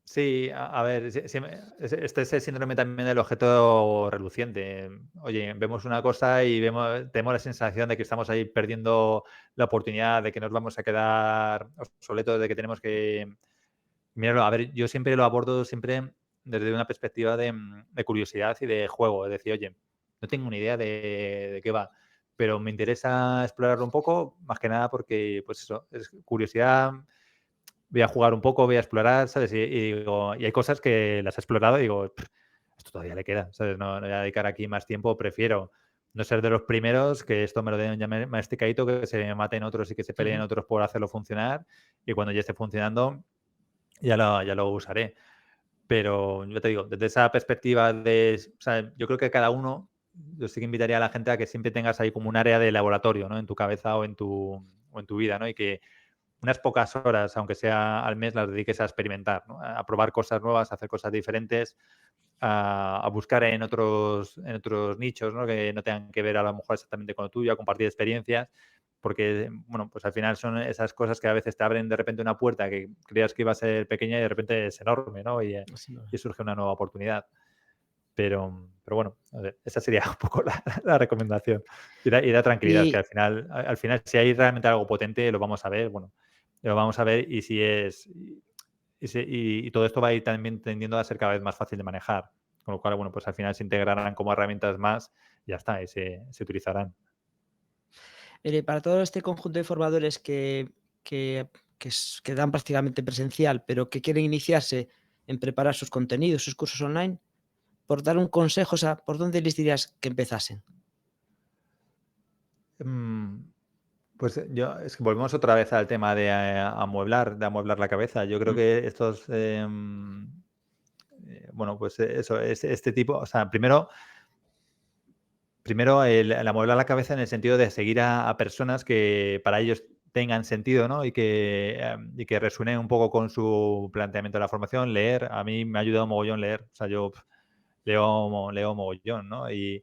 sí, a ver, este es el síndrome también del objeto reluciente. Oye, vemos una cosa y tenemos la sensación de que estamos ahí perdiendo la oportunidad, de que nos vamos a quedar obsoletos, de que tenemos que. Míralo, a ver, yo siempre lo abordo siempre desde una perspectiva de curiosidad y de juego. Es decir, oye, no tengo ni idea de qué va, pero me interesa explorarlo un poco, más que nada porque, pues eso, es curiosidad. Voy a jugar un poco, voy a explorar, ¿sabes? Y digo, y hay cosas que las he explorado y digo, esto todavía le queda, ¿sabes? No voy a dedicar aquí más tiempo, prefiero no ser de los primeros, que esto me lo den ya masticadito, que se maten otros y que se peleen ujú. otros por hacerlo funcionar, y cuando ya esté funcionando, ya lo usaré. Pero yo te digo, desde esa perspectiva o sea, yo creo que cada uno, yo sí que invitaría a la gente a que siempre tengas ahí como un área de laboratorio, ¿no? En tu cabeza o en tu vida, ¿no? Y que unas pocas horas, aunque sea al mes, las dediques a experimentar, ¿no? A probar cosas nuevas, a hacer cosas diferentes, a buscar en otros nichos, ¿no?, que no tengan que ver a lo mejor exactamente con lo tuyo, a compartir experiencias porque, bueno, pues al final son esas cosas que a veces te abren de repente una puerta que creías que iba a ser pequeña y de repente es enorme, ¿no? Así no. Y surge una nueva oportunidad. Pero bueno, a ver, esa sería un poco la recomendación. Y da tranquilidad, que Y, al final, si hay realmente algo potente, lo vamos a ver, bueno, lo vamos a ver y si es. Y todo esto va a ir también tendiendo a ser cada vez más fácil de manejar. Con lo cual, bueno, pues al final se integrarán como herramientas más y ya está, y se utilizarán. para todo este conjunto de formadores que dan prácticamente presencial, pero que quieren iniciarse en preparar sus contenidos, sus cursos online, por dar un consejo, o sea, ¿por dónde les dirías que empezasen? Mm, Pues es que volvemos otra vez al tema de amueblar la cabeza. Yo creo Mm, que bueno, pues eso, este tipo, o sea, primero el amueblar la cabeza en el sentido de seguir a personas que para ellos tengan sentido, ¿no? Y que resuenen un poco con su planteamiento de la formación. Leer, a mí me ha ayudado mogollón leer. O sea, yo leo mogollón, ¿no? Y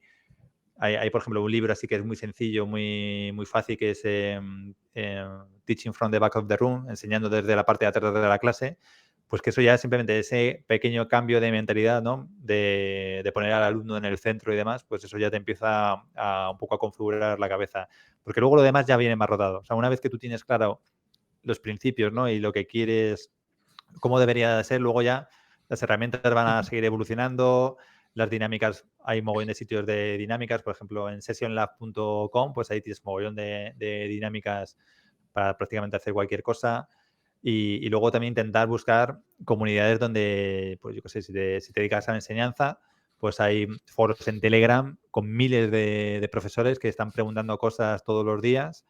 hay, por ejemplo, un libro así que es muy sencillo, muy, muy fácil, que es Teaching from the Back of the Room, enseñando desde la parte de atrás de la clase. Pues que eso ya es simplemente ese pequeño cambio de mentalidad, ¿no? De poner al alumno en el centro y demás, pues eso ya te empieza un poco a configurar la cabeza. Porque luego lo demás ya viene más rodado. O sea, una vez que tú tienes claro los principios, ¿no? Y lo que quieres, cómo debería de ser, luego ya las herramientas van a ujú. seguir evolucionando, las dinámicas, hay mogollón de sitios de dinámicas, por ejemplo, en sessionlab.com, pues ahí tienes mogollón de dinámicas para prácticamente hacer cualquier cosa. Y luego también intentar buscar comunidades donde, pues yo qué sé, si te dedicas a la enseñanza, pues hay foros en Telegram con miles de profesores que están preguntando cosas todos los días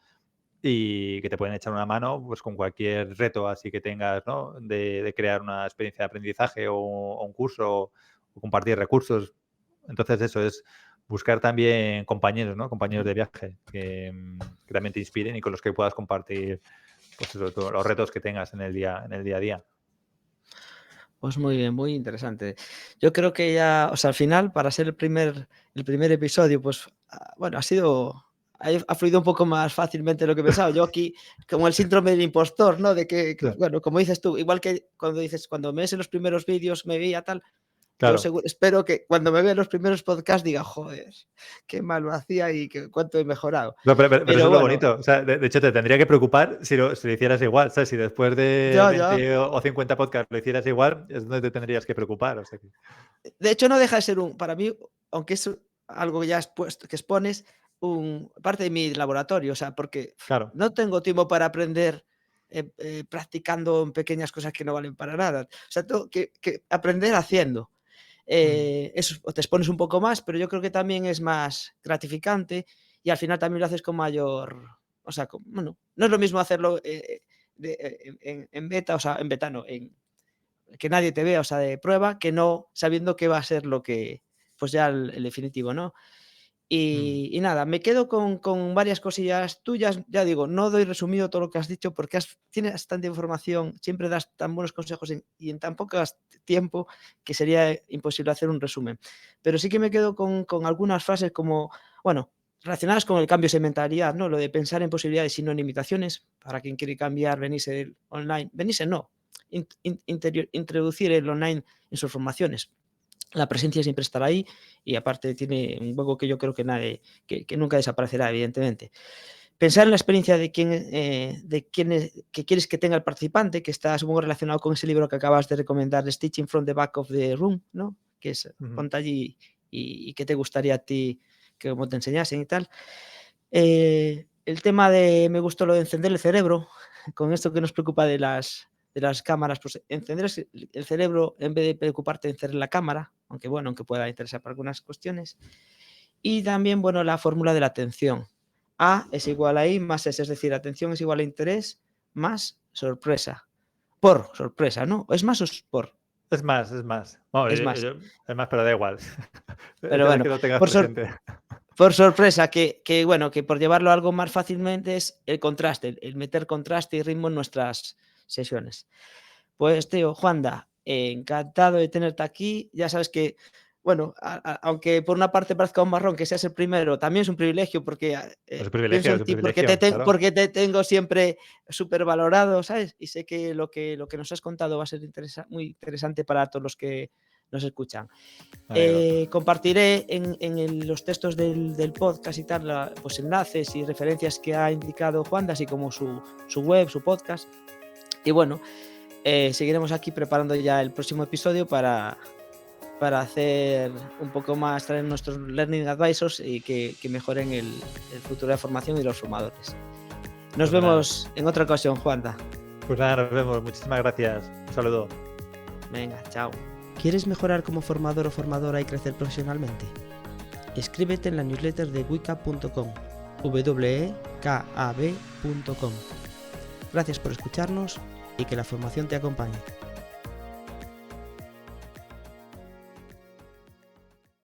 y que te pueden echar una mano pues con cualquier reto así que tengas, ¿no? De crear una experiencia de aprendizaje o un curso o compartir recursos. Entonces eso es buscar también compañeros, ¿no? Compañeros de viaje que también te inspiren y con los que puedas compartir pues eso, los retos que tengas en el día a día. Pues muy bien, muy interesante. Yo creo que ya, o sea, al final, para ser el primer episodio, pues, bueno, ha fluido un poco más fácilmente de lo que pensaba. Yo aquí, como el síndrome del impostor, ¿no? De Sí. bueno, como dices tú, igual que cuando dices, cuando me ves en los primeros vídeos, me veía tal, yo Claro. espero que cuando me vea los primeros podcasts diga: "Joder, qué mal lo hacía y que cuánto he mejorado". No, pero eso Pero es lo bueno, bonito. O sea, de hecho, te tendría que preocupar si lo hicieras igual. ¿Sabes? Si después de ya. 20 o 50 podcasts lo hicieras igual, es donde te tendrías que preocupar. O sea que, De hecho, no deja de ser para mí, aunque es algo ya expuesto que expones, parte de mi laboratorio, o sea, porque claro. no tengo tiempo para aprender, practicando en pequeñas cosas que no valen para nada. O sea, tengo que aprender haciendo. Mm. Eso, o te expones un poco más, pero yo creo que también es más gratificante y al final también lo haces con mayor, o sea, bueno, no es lo mismo hacerlo, en beta, o sea, en beta no, que nadie te vea, o sea, de prueba, que no sabiendo que va a ser lo que, pues ya el definitivo, ¿no? Mm. Y nada, me quedo con varias cosillas tuyas, ya digo, no doy resumido todo lo que has dicho porque tienes tanta información, siempre das tan buenos consejos y en tan poco tiempo que sería imposible hacer un resumen. Pero sí que me quedo con algunas frases como, bueno, relacionadas con el cambio de mentalidad, ¿no? Lo de pensar en posibilidades y no en limitaciones, para quien quiere cambiar, venirse del online, venirse no, introducir el online en sus formaciones. La presencia siempre estará ahí y aparte tiene un juego que yo creo que nadie, que nunca desaparecerá, evidentemente. Pensar en la experiencia que quieres que tenga el participante, que está supongo relacionado con ese libro que acabas de recomendar, de Stitching from the Back of the Room, ¿no? Que es Ujú. ponte allí y qué te gustaría a ti que cómo te enseñasen y tal. El tema de me gustó lo de encender el cerebro, con esto que nos preocupa de las cámaras, pues encender el cerebro en vez de preocuparte de encender la cámara, aunque pueda interesar para algunas cuestiones. Y también, bueno, la fórmula de la atención. A es igual a I más S, es decir, atención es igual a interés más sorpresa. Por sorpresa, ¿no? ¿Es más o es por? Es más, es más. Bueno, Es más. es más, pero da igual. El Pero tema es bueno, que lo tengas por sor presente. Por sorpresa, bueno, que por llevarlo algo más fácilmente es el contraste, el meter contraste y ritmo en nuestras sesiones. Pues, tío, Juanda, encantado de tenerte aquí. Ya sabes que bueno, aunque por una parte parezca un marrón que seas el primero, también es un privilegio porque Es un pienso privilegio, es en un ti, privilegio, claro. porque te tengo siempre súper valorado, ¿sabes? Y sé que lo que nos has contado va a ser muy interesante para todos los que nos escuchan. Me alegro. Compartiré en los textos del podcast y tal, pues enlaces y referencias que ha indicado Juanda, así como su web, su podcast. Y bueno, seguiremos aquí preparando ya el próximo episodio para hacer un poco más, traer nuestros Learning Advisors y que mejoren el futuro de formación y los formadores. Nos vemos en otra ocasión, Juanda. Pues nada, nos vemos. Muchísimas gracias. Un saludo. Venga, chao. ¿Quieres mejorar como formador o formadora y crecer profesionalmente? Escríbete en la newsletter de wekab.com, wekab.com. Gracias por escucharnos y que la formación te acompañe.